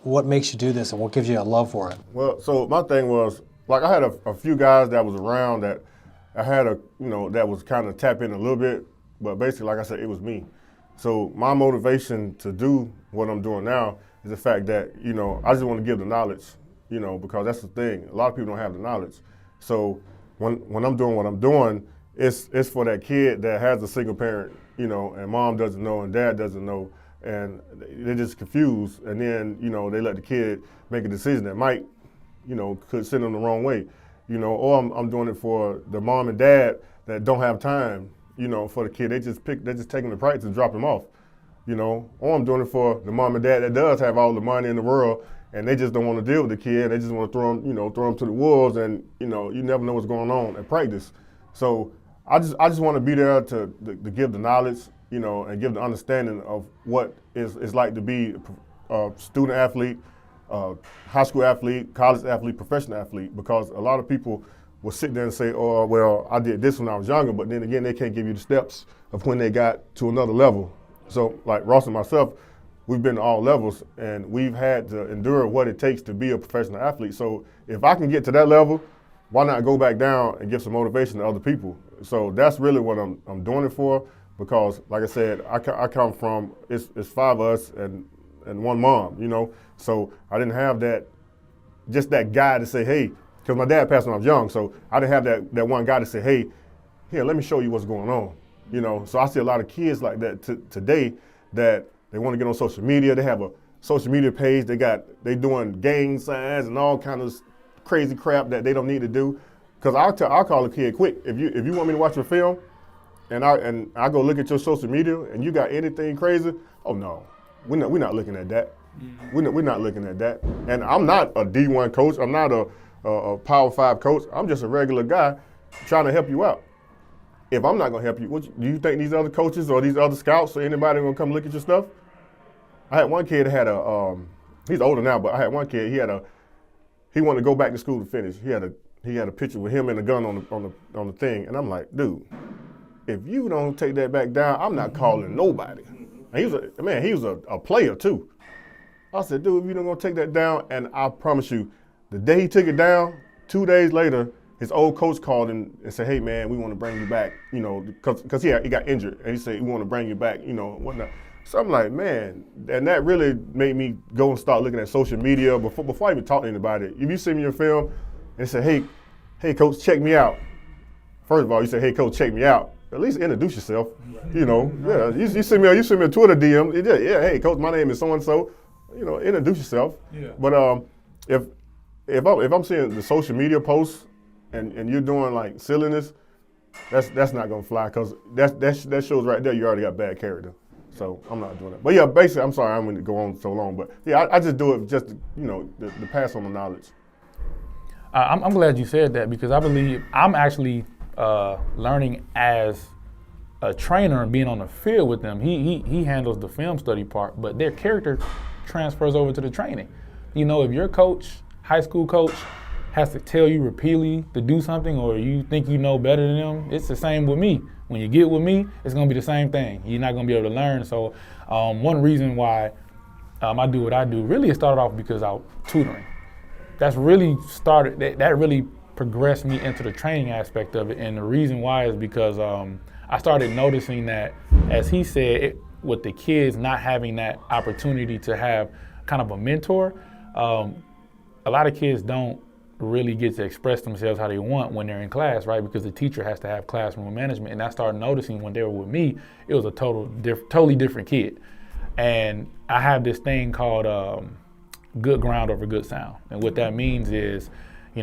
What makes you do this, and what gives you a love for it? Well, so my thing was, like, I had a few guys that was around that I had that was kind of tap in a little bit, but basically, like I said, it was me. So my motivation to do what I'm doing now is the fact that, I just want to give the knowledge, because that's the thing. A lot of people don't have the knowledge. So when I'm doing what I'm doing, it's for that kid that has a single parent, and mom doesn't know and dad doesn't know, and they're just confused, and then, they let the kid make a decision that might, could send them the wrong way, or I'm doing it for the mom and dad that don't have time, for the kid. They just take him to practice and drop him off, or I'm doing it for the mom and dad that does have all the money in the world, and they just don't want to deal with the kid. They just want to throw him to the wolves, and, you never know what's going on at practice. So I just want to be there to give the knowledge, and give the understanding of what it's like to be a student athlete, high school athlete, college athlete, professional athlete, because a lot of people will sit there and say, oh, well, I did this when I was younger, but then again, they can't give you the steps of when they got to another level. So like Ross and myself, we've been to all levels, and we've had to endure what it takes to be a professional athlete. So if I can get to that level, why not go back down and give some motivation to other people? So that's really what I'm doing it for, because like I said, I come from, it's 5 of us and one mom, so I didn't have just that guy to say, hey, because my dad passed when I was young, so I didn't have that one guy to say, hey, here, let me show you what's going on, So I see a lot of kids like that today that they want to get on social media. They have a social media page. They doing gang signs and all kind of crazy crap that they don't need to do. Because I'll call a kid quick. If you want me to watch a film, and I go look at your social media and you got anything crazy, oh no, we're not looking at that. We're not looking at that. And I'm not a D1 coach. I'm not a Power 5 coach. I'm just a regular guy trying to help you out. If I'm not gonna help you, do you think these other coaches or these other scouts or anybody gonna come look at your stuff? I had one kid that had he's older now, but I had one kid, he wanted to go back to school to finish. He had a picture with him and a gun on the thing, and I'm like, dude, if you don't take that back down, I'm not calling nobody. And he was a player too. I said, dude, if you don't gonna take that down, and I promise you, the day he took it down, 2 days later, his old coach called him and said, hey man, we want to bring you back, because he got injured, and he said, we want to bring you back, whatnot. So I'm like, man, and that really made me go and start looking at social media before I even talk to anybody. If you send me your film and say, hey coach, check me out. First of all, you say, hey coach, check me out. At least introduce yourself, Yeah, you send me a Twitter DM. Yeah, hey coach, my name is so and so. Introduce yourself. Yeah. But if I'm seeing the social media posts and you're doing like silliness, that's not gonna fly, because that shows right there you already got bad character. So I'm not doing that. But yeah, basically, I'm sorry I'm going to go on so long, but yeah, I just do it just to pass on the knowledge. I'm glad you said that, because I believe I'm actually learning as a trainer and being on the field with them. He handles the film study part, but their character transfers over to the training. If your coach, high school coach, has to tell you repeatedly to do something, or you think you know better than them, it's the same with me. When you get with me, it's gonna be the same thing. You're not gonna be able to learn. So one reason why I do what I do, really it started off because I was tutoring. That's really started, that really progressed me into the training aspect of it. And the reason why is because I started noticing that, as he said, with the kids not having that opportunity to have kind of a mentor, a lot of kids don't really get to express themselves how they want when they're in class, right? Because the teacher has to have classroom management. And I started noticing when they were with me, it was a totally different kid. And I have this thing called good ground over good sound. And what that means is,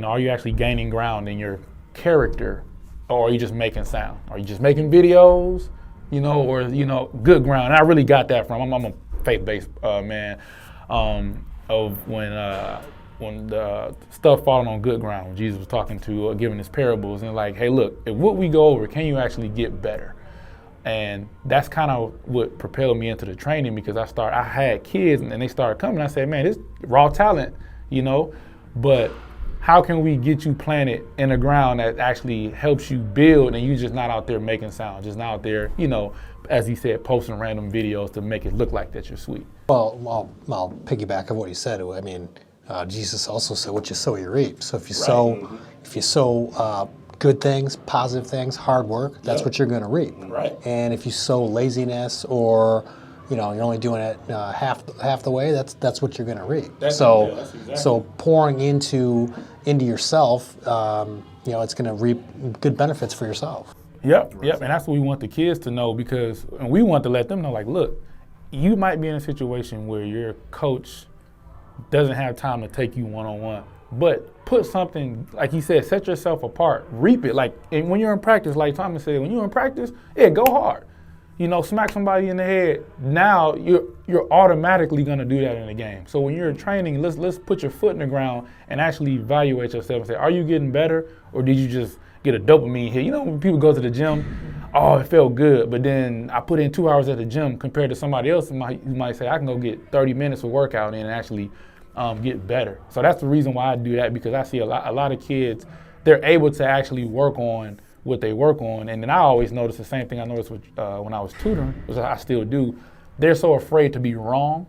are you actually gaining ground in your character, or are you just making sound? Are you just making videos, or, good ground? And I really got that from, I'm a faith-based man, of when the stuff falling on good ground, when Jesus was talking to, giving his parables, and like, hey, look, if what we go over, can you actually get better? And that's kind of what propelled me into the training, because I had kids and they started coming. I said, man, this raw talent, but how can we get you planted in the ground that actually helps you build, and you just not out there making sound, just not out there, as he said, posting random videos to make it look like that you're sweet. Well, I'll piggyback on what he said. I mean, Jesus also said, "What you sow, you reap." So if you sow good things, positive things, hard work, that's what you're going to reap. Right. And if you sow laziness, or you're only doing it half the way, that's what you're going to reap. So pouring into yourself, it's going to reap good benefits for yourself. Yep, and that's what we want the kids to know, because and we want to let them know, like, look, you might be in a situation where your coach doesn't have time to take you one-on-one, but put something, like he said, set yourself apart, reap it. Like, and when you're in practice, like Thomas said, when you're in practice, go hard. Smack somebody in the head. Now you're automatically gonna do that in the game. So when you're training, let's put your foot in the ground and actually evaluate yourself and say, are you getting better, or did you just get a dopamine hit? When people go to the gym, oh, it felt good, but then I put in 2 hours at the gym compared to somebody else who might say, I can go get 30 minutes of workout in and actually get better. So that's the reason why I do that, because I see a lot of kids, they're able to actually work on what they work on. And then I always notice the same thing I noticed when I was tutoring, which I still do. They're so afraid to be wrong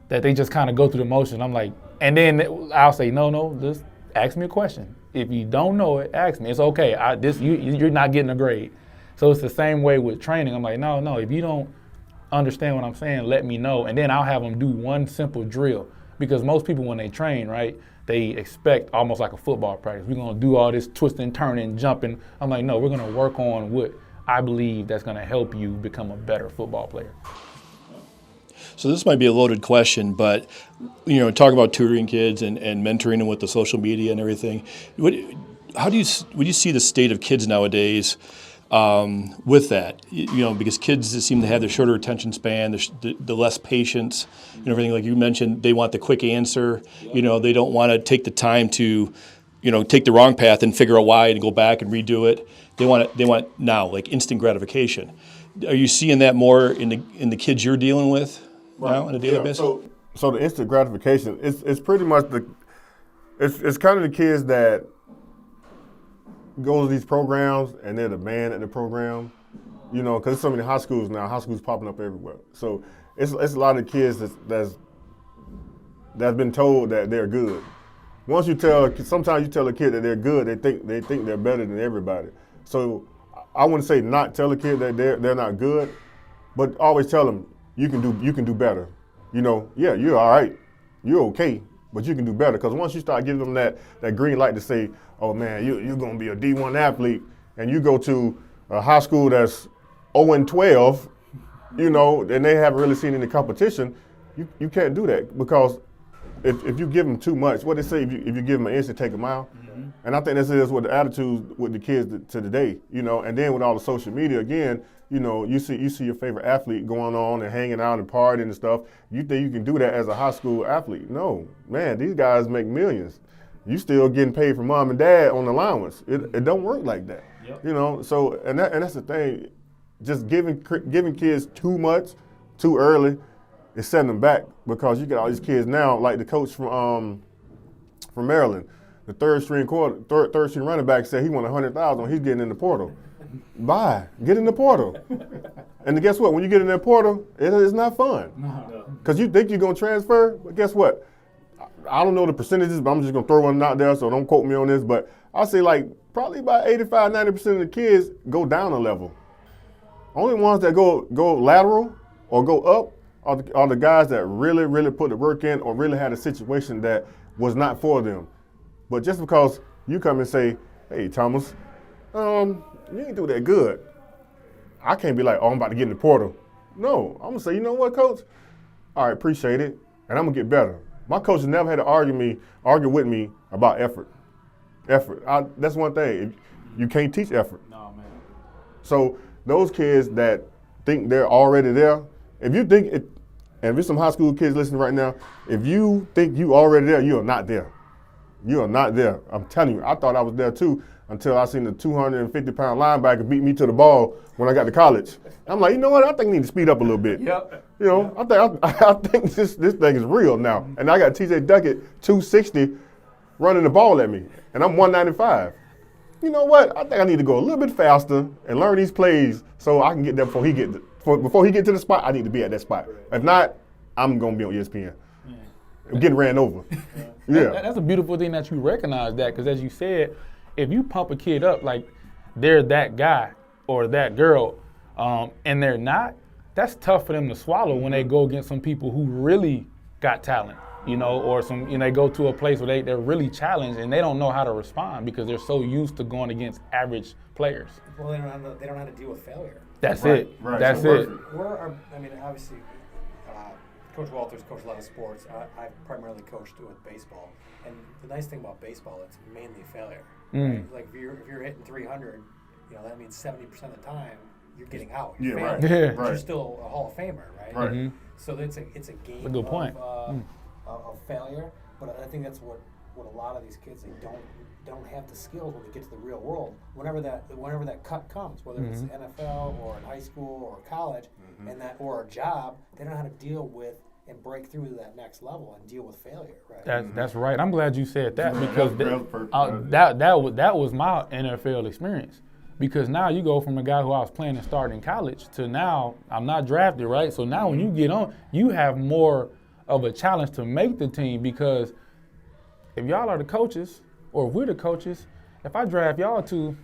that they just kind of go through the motion. I'm like, and then I'll say, no, just ask me a question. If you don't know it, ask me. It's okay. You're not getting a grade. So it's the same way with training. I'm like, no, if you don't understand what I'm saying, let me know. And then I'll have them do one simple drill. Because most people, when they train, right, they expect almost like a football practice. We're going to do all this twisting, turning, jumping. I'm like, no, we're going to work on what I believe that's going to help you become a better football player. So this might be a loaded question, but talk about tutoring kids and mentoring them with the social media and everything. Would you see the state of kids nowadays with that? Because kids just seem to have the shorter attention span, the less patience, and everything. Like you mentioned, they want the quick answer. They don't want to take the time to, take the wrong path and figure out why and go back and redo it. They want now, like instant gratification. Are you seeing that more in the kids you're dealing with now on a daily basis? So the instant gratification, it's pretty much it's kind of the kids that go to these programs and they're the man at the program, because there's so many high schools now. High schools popping up everywhere. So it's a lot of kids that's been told that they're good. Sometimes you tell a kid that they're good, they think they're better than everybody. So I wouldn't say not tell a kid that they're not good, but always tell them you can do better. You're all right, you're okay, but you can do better. Because once you start giving them that green light to say, oh man, you're gonna be a D1 athlete, and you go to a high school that's 0-12, and they haven't really seen any competition, you can't do that, because if you give them too much, what they say, if you give them an inch, they take a mile. Mm-hmm. And I think this is what the attitude with the kids to today, and then with all the social media, again, you see your favorite athlete going on and hanging out and partying and stuff. You think you can do that as a high school athlete? No, man, these guys make millions. You still getting paid from mom and dad on allowance. It don't work like that. Yep. So and that's the thing. Just giving kids too much too early is setting them back, because you get all these kids now, like the coach from Maryland, the third string running back said he won $100,000. He's getting in the portal. Get in the portal. And guess what? When you get in that portal, it's not fun. Because you think you're gonna transfer, but guess what? I don't know the percentages, but I'm just going to throw one out there, so don't quote me on this. But I'll say probably about 85-90% of the kids go down a level. Only ones that go lateral or go up are the guys that really, really put the work in, or really had a situation that was not for them. But just because you come and say, hey, Thomas, you ain't do that good, I can't be like, oh, I'm about to get in the portal. No, I'm going to say, you know what, coach? All right, appreciate it, and I'm going to get better. My coach has never had to argue with me about effort. That's one thing. You can't teach effort. No, man. So those kids that think they're already there, if you think it, and if there's some high school kids listening right now, if you think you already there, you are not there. You are not there. I'm telling you, I thought I was there too until I seen the 250-pound linebacker beat me to the ball when I got to college. I'm like, you know what? I think I need to speed up a little bit. Yep. I think this thing is real now. And I got TJ Duckett, 260, running the ball at me, and I'm 195. You know what? I think I need to go a little bit faster and learn these plays so I can get there before he before he get to the spot, I need to be at that spot. If not, I'm gonna be on ESPN. I'm getting ran over. Yeah. That's a beautiful thing that you recognize that, because as you said, if you pump a kid up like they're that guy or that girl, and they're not, that's tough for them to swallow when they go against some people who really got talent, or they go to a place where they're really challenged and they don't know how to respond because they're so used to going against average players. Well, they don't know how to deal with failure. That's Right, it. right. That's So it. Obviously, Coach Walters coached a lot of sports. I've primarily coached with baseball, and the nice thing about baseball, it's mainly failure. Right? Like if you're hitting 300, that means 70% of the time you're getting out. You're Yeah, right. failing, Yeah. but you're Right. still a Hall of Famer, right? Right. Mhm. So it's a game a good point. Of failure, but I think that's what a lot of these kids, they don't have the skills when they get to the real world. Whenever that cut comes, whether it's NFL or in high school or college, or a job, they don't know how to deal with and break through to that next level and deal with failure. Right. That's right. I'm glad you said that, because that was perfect. that was my NFL experience. Because now you go from a guy who I was playing and starting in college to now I'm not drafted, right? So now when you get on, you have more of a challenge to make the team, because if y'all are the coaches, or if we're the coaches, if I draft y'all two,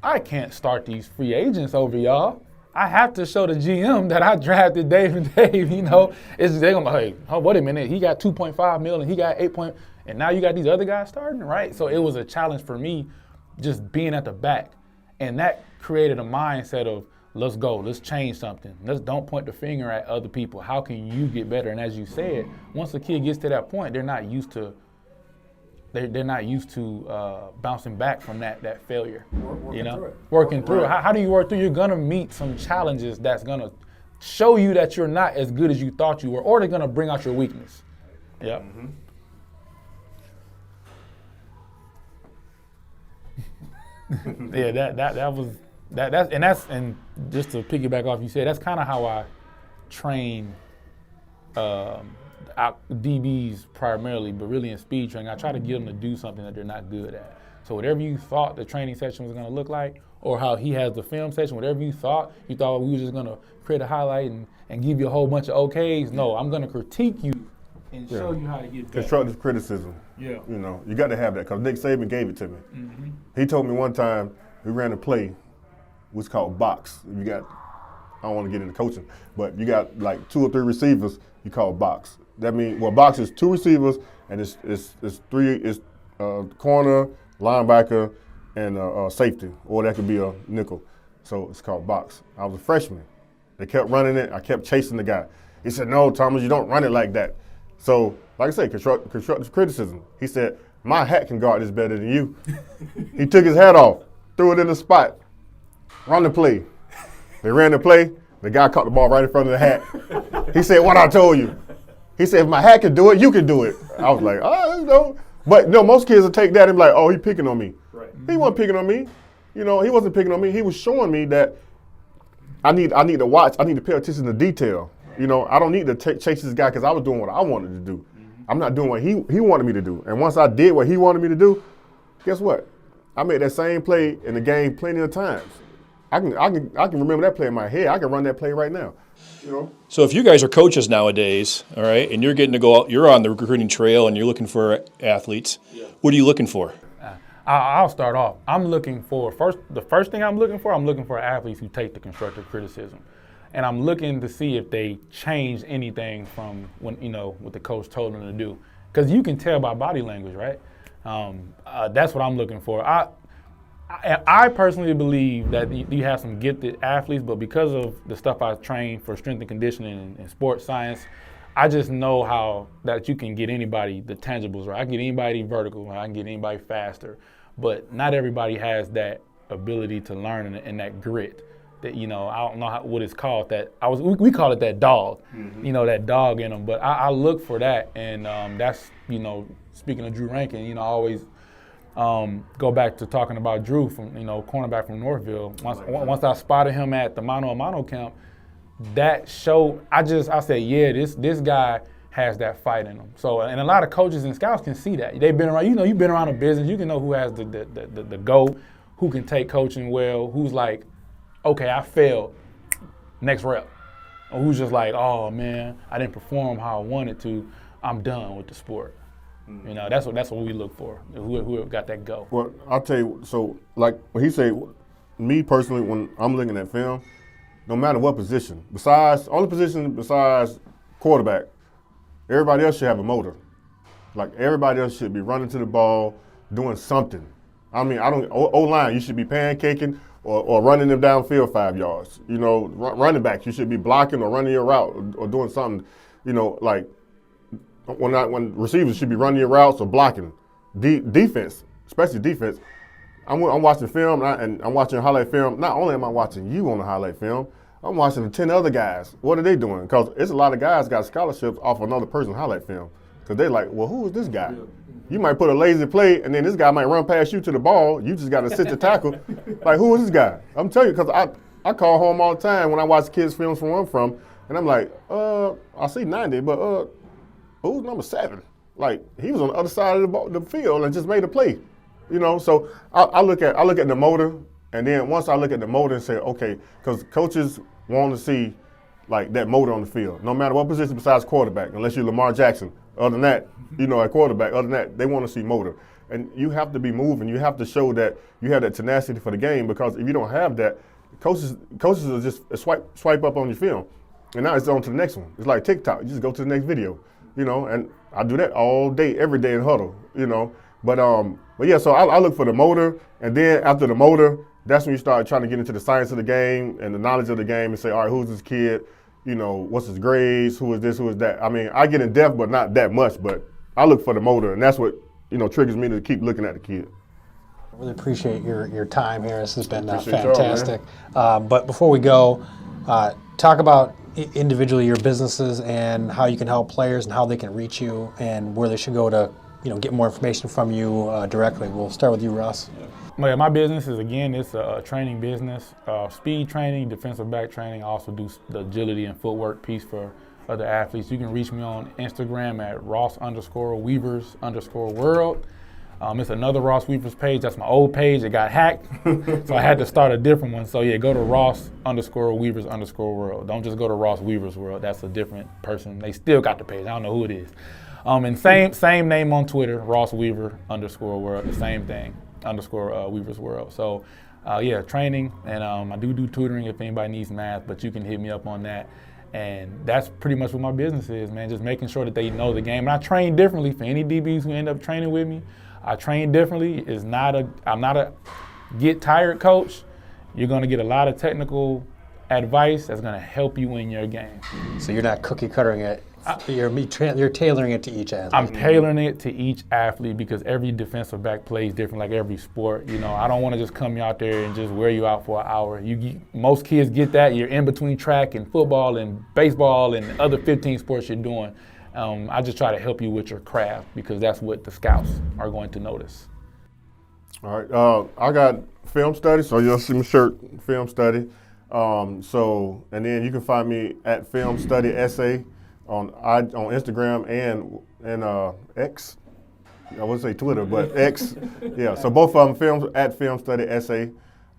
I can't start these free agents over y'all. I have to show the GM that I drafted Dave and Dave, they're going to hey, wait a minute, he got 2.5 million, and he got 8 point, and now you got these other guys starting, right? So it was a challenge for me just being at the back. And that created a mindset of, let's go, let's change something. Let's don't point the finger at other people. How can you get better? And as you said, once a kid gets to that point, they're not used to bouncing back from that failure. Working through it. How do you work through? You're gonna meet some challenges that's gonna show you that you're not as good as you thought you were, or they're gonna bring out your weakness. Yeah. Mm-hmm. Yeah, and just to piggyback off you said, that's kind of how I train DBs primarily, but really in speed training, I try to get them to do something that they're not good at. So whatever you thought the training session was going to look like, or how he has the film session, whatever you thought we were just going to create a highlight and give you a whole bunch of okays. No, I'm going to critique you and show you how to get better. Constructive criticism. Yeah. You got to have that, because Nick Saban gave it to me. Mm-hmm. He told me one time, we ran a play, what's called box. I don't want to get into coaching, but you got like 2 or 3 receivers, you call box. That means, box is 2 receivers, and it's corner, linebacker, and safety, or that could be a nickel. So it's called box. I was a freshman. They kept running it. I kept chasing the guy. He said, "No, Thomas, you don't run it like that." So, like I said, constructive criticism. He said, "My hat can guard this better than you." He took his hat off, threw it in the spot, run the play. They ran the play. The guy caught the ball right in front of the hat. He said, "What I told you." He said, "If my hat can do it, you can do it." I was like, no. But no, most kids will take that and be like, "Oh, he picking on me." Right. He wasn't picking on me. He wasn't picking on me. He was showing me that I need to watch. I need to pay attention to detail. I don't need to chase this guy because I was doing what I wanted to do. I'm not doing what he wanted me to do. And once I did what he wanted me to do, guess what? I made that same play in the game plenty of times. I can remember that play in my head. I can run that play right now. So if you guys are coaches nowadays, all right, and you're getting to go out, you're on the recruiting trail and you're looking for athletes, what are you looking for? I'll start off. The first thing I'm looking for athletes who take the constructive criticism. And I'm looking to see if they change anything from when, what the coach told them to do. Because you can tell by body language, right? That's what I'm looking for. I personally believe that you have some gifted athletes, but because of the stuff I trained for strength and conditioning and sports science, I just know that you can get anybody the tangibles, right? I can get anybody vertical, I can get anybody faster, but not everybody has that ability to learn and that grit. That I don't know what it's called. We call it that dog, that dog in them. But I look for that, and that's speaking of Drew Rankin, I always go back to talking about Drew from cornerback from Northville. Once I spotted him at the mano a mano camp, that showed. I said, yeah, this guy has that fight in him. So, and a lot of coaches and scouts can see that. They've been around. You've been around a business. You can know who has the go, who can take coaching well, who's like, okay, I failed. Next rep. or who's just like, oh man, I didn't perform how I wanted to, I'm done with the sport. You know, that's what we look for. Whoever got that go. Well, I'll tell you. So, like when he say, me personally, when I'm looking at film, no matter what position, only position besides quarterback, everybody else should have a motor. Like everybody else should be running to the ball, doing something. I mean, O-line, you should be pancaking or running them downfield 5 yards. You know, running backs, you should be blocking or running your route or doing something. You know, like when receivers should be running your routes or blocking. Defense, especially defense. I'm watching film and I'm watching highlight film. Not only am I watching you on the highlight film, I'm watching the 10 other guys. What are they doing? Because it's a lot of guys got scholarships off another person's highlight film. Because they're like, well, who is this guy? You might put a lazy play, and then this guy might run past you to the ball. You just got to sit the tackle. Like, who is this guy? I'm telling you, because I call home all the time when I watch kids' films from where I'm from, and I'm like, I see 90, but who's number 7? Like, he was on the other side of the field and just made a play. You know, so I look at the motor, and then once I look at the motor and say, okay, because coaches want to see like that motor on the field, no matter what position besides quarterback, unless you're Lamar Jackson. Other than that, you know, at quarterback, other than that, they want to see motor. And you have to be moving. You have to show that you have that tenacity for the game, because if you don't have that, coaches will just swipe up on your film. And now it's on to the next one. It's like TikTok. You just go to the next video, you know, and I do that all day, every day in huddle, you know. But yeah, so I look for the motor, and then after the motor, that's when you start trying to get into the science of the game and the knowledge of the game and say, all right, who's this kid? You know, what's his grades? Who is this? Who is that? I mean, I get in depth, but not that much. But I look for the motor, and that's what, you know, triggers me to keep looking at the kid. I really appreciate your time here. This has been Appreciate y'all, fantastic. But before we go, talk about individually your businesses and how you can help players and how they can reach you and where they should go to, you know, get more information from you directly. We'll start with you, Russ. My business is, again, it's a training business, speed training, defensive back training. I also do the agility and footwork piece for other athletes. You can reach me on Instagram at Ross_Weavers_world. It's another Ross Weavers page. That's my old page. It got hacked, so I had to start a different one. So yeah, go to Ross_Weavers_world. Don't just go to Ross Weavers World. That's a different person. They still got the page. I don't know who it is. And same name on Twitter, Ross_Weaver_world. The same thing. _Weavers World. So yeah, training, and I do tutoring if anybody needs math, but you can hit me up on that. And that's pretty much what my business is, man, just making sure that they know the game. And I train differently for any DBs who end up training with me. I train differently. I'm not a get tired coach. You're gonna get a lot of technical advice that's gonna help you in your game. So you're not cookie cuttering it. You're tailoring it to each athlete. I'm tailoring it to each athlete because every defensive back plays different, like every sport. You know, I don't want to just come out there and just wear you out for an hour. Most kids get that. You're in between track and football and baseball and other 15 sports you're doing. I just try to help you with your craft because that's what the scouts are going to notice. All right, I got film study, so you'll see my shirt, film study. And then you can find me at Film Study Essay on Instagram and X. I wouldn't say Twitter, but X. Yeah, so both of them Film Study Essay,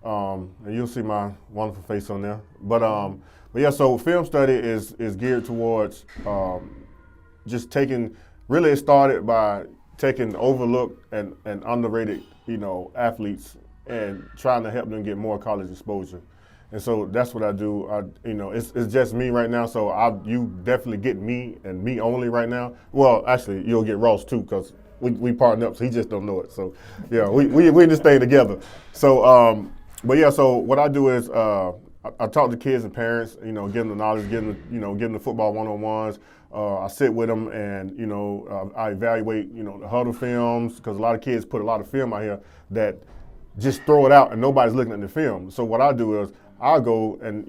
and you'll see my wonderful face on there. But yeah, so Film Study is geared towards just taking. Really, it started by taking overlooked and underrated, you know, athletes and trying to help them get more college exposure. And so that's what I do. You know, it's just me right now. So you definitely get me and me only right now. Well, actually, you'll get Ross too because we partner up. So he just don't know it. So yeah, we in this thing together. So but yeah, so what I do is I talk to kids and parents. You know, give them the knowledge, give them the football 1-on-1s. I sit with them and you know I evaluate the huddle films because a lot of kids put a lot of film out here that just throw it out and nobody's looking at the film. So what I do is I'll go and,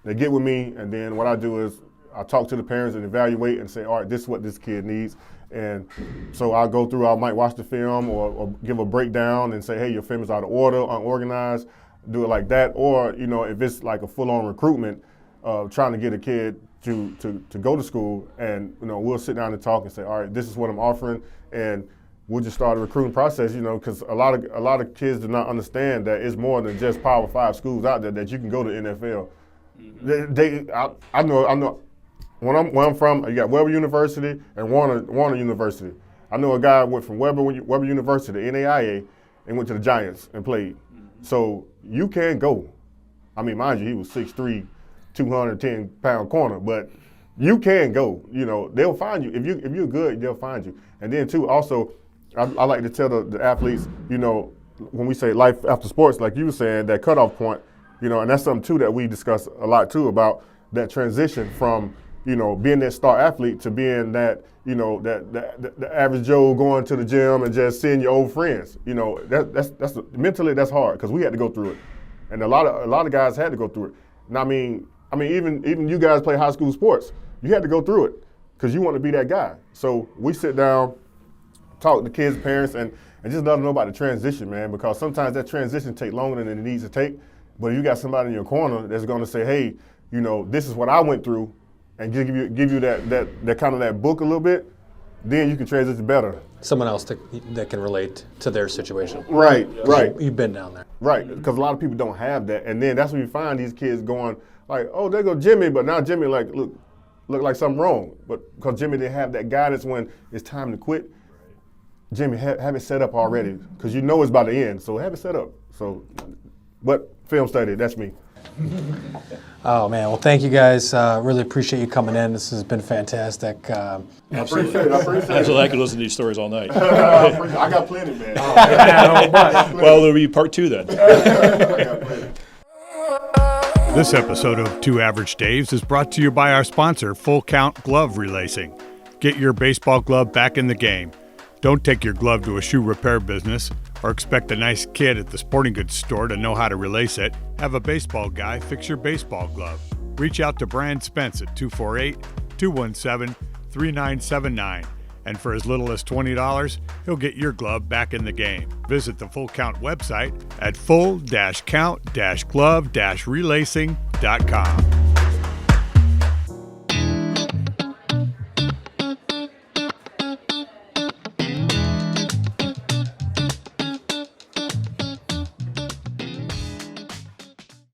they get with me, and then what I do is I talk to the parents and evaluate and say, all right, this is what this kid needs. And so I'll go through, I might watch the film or give a breakdown and say, hey, your film is out of order, unorganized, do it like that. Or, if it's like a full-on recruitment, trying to get a kid to go to school, and, we'll sit down and talk and say, all right, this is what I'm offering, and we'll just start a recruiting process, because a lot of kids do not understand that it's more than just Power 5 schools out there that you can go to NFL. I know. When I'm from, you got Weber University and Warner University. I know a guy went from Weber University, NAIA, and went to the Giants and played. So you can go. I mean, mind you, he was 6'3", 210-pound corner, but you can go. You know, they'll find you. If you're good, they'll find you. And then too, also, I like to tell the athletes, you know, when we say life after sports, like you were saying, that cutoff point, you know, and that's something too that we discuss a lot too, about that transition from, you know, being that star athlete to being that, you know, the average Joe going to the gym and just seeing your old friends. You know, that's mentally that's hard, because we had to go through it, and a lot of guys had to go through it. And I mean even you guys play high school sports, you had to go through it because you want to be that guy. So we sit down, talk to kids' parents, and just let them know about the transition, man, because sometimes that transition takes longer than it needs to take. But if you got somebody in your corner that's going to say, hey, you know, this is what I went through, and give you that kind of that book a little bit, then you can transition better. Someone else that can relate to their situation. Right. You've been down there. Right, because a lot of people don't have that, and then that's when you find these kids going like, oh, there go Jimmy, but now Jimmy look like something wrong, but because Jimmy didn't have that guidance when it's time to quit. Jimmy, have it set up already, because you know it's about to end, so have it set up. So, but film study, that's me. Oh man, well thank you guys. Really appreciate you coming in. This has been fantastic. I appreciate it. Absolutely, I could listen to these stories all night. I got plenty, man. Well, there'll be part 2 then. I got plenty. This episode of Two Average Daves is brought to you by our sponsor, Full Count Glove Relacing. Get your baseball glove back in the game. Don't take your glove to a shoe repair business or expect a nice kid at the sporting goods store to know how to relace it. Have a baseball guy fix your baseball glove. Reach out to Brian Spence at 248-217-3979. And for as little as $20, he'll get your glove back in the game. Visit the Full Count website at full-count-glove-relacing.com.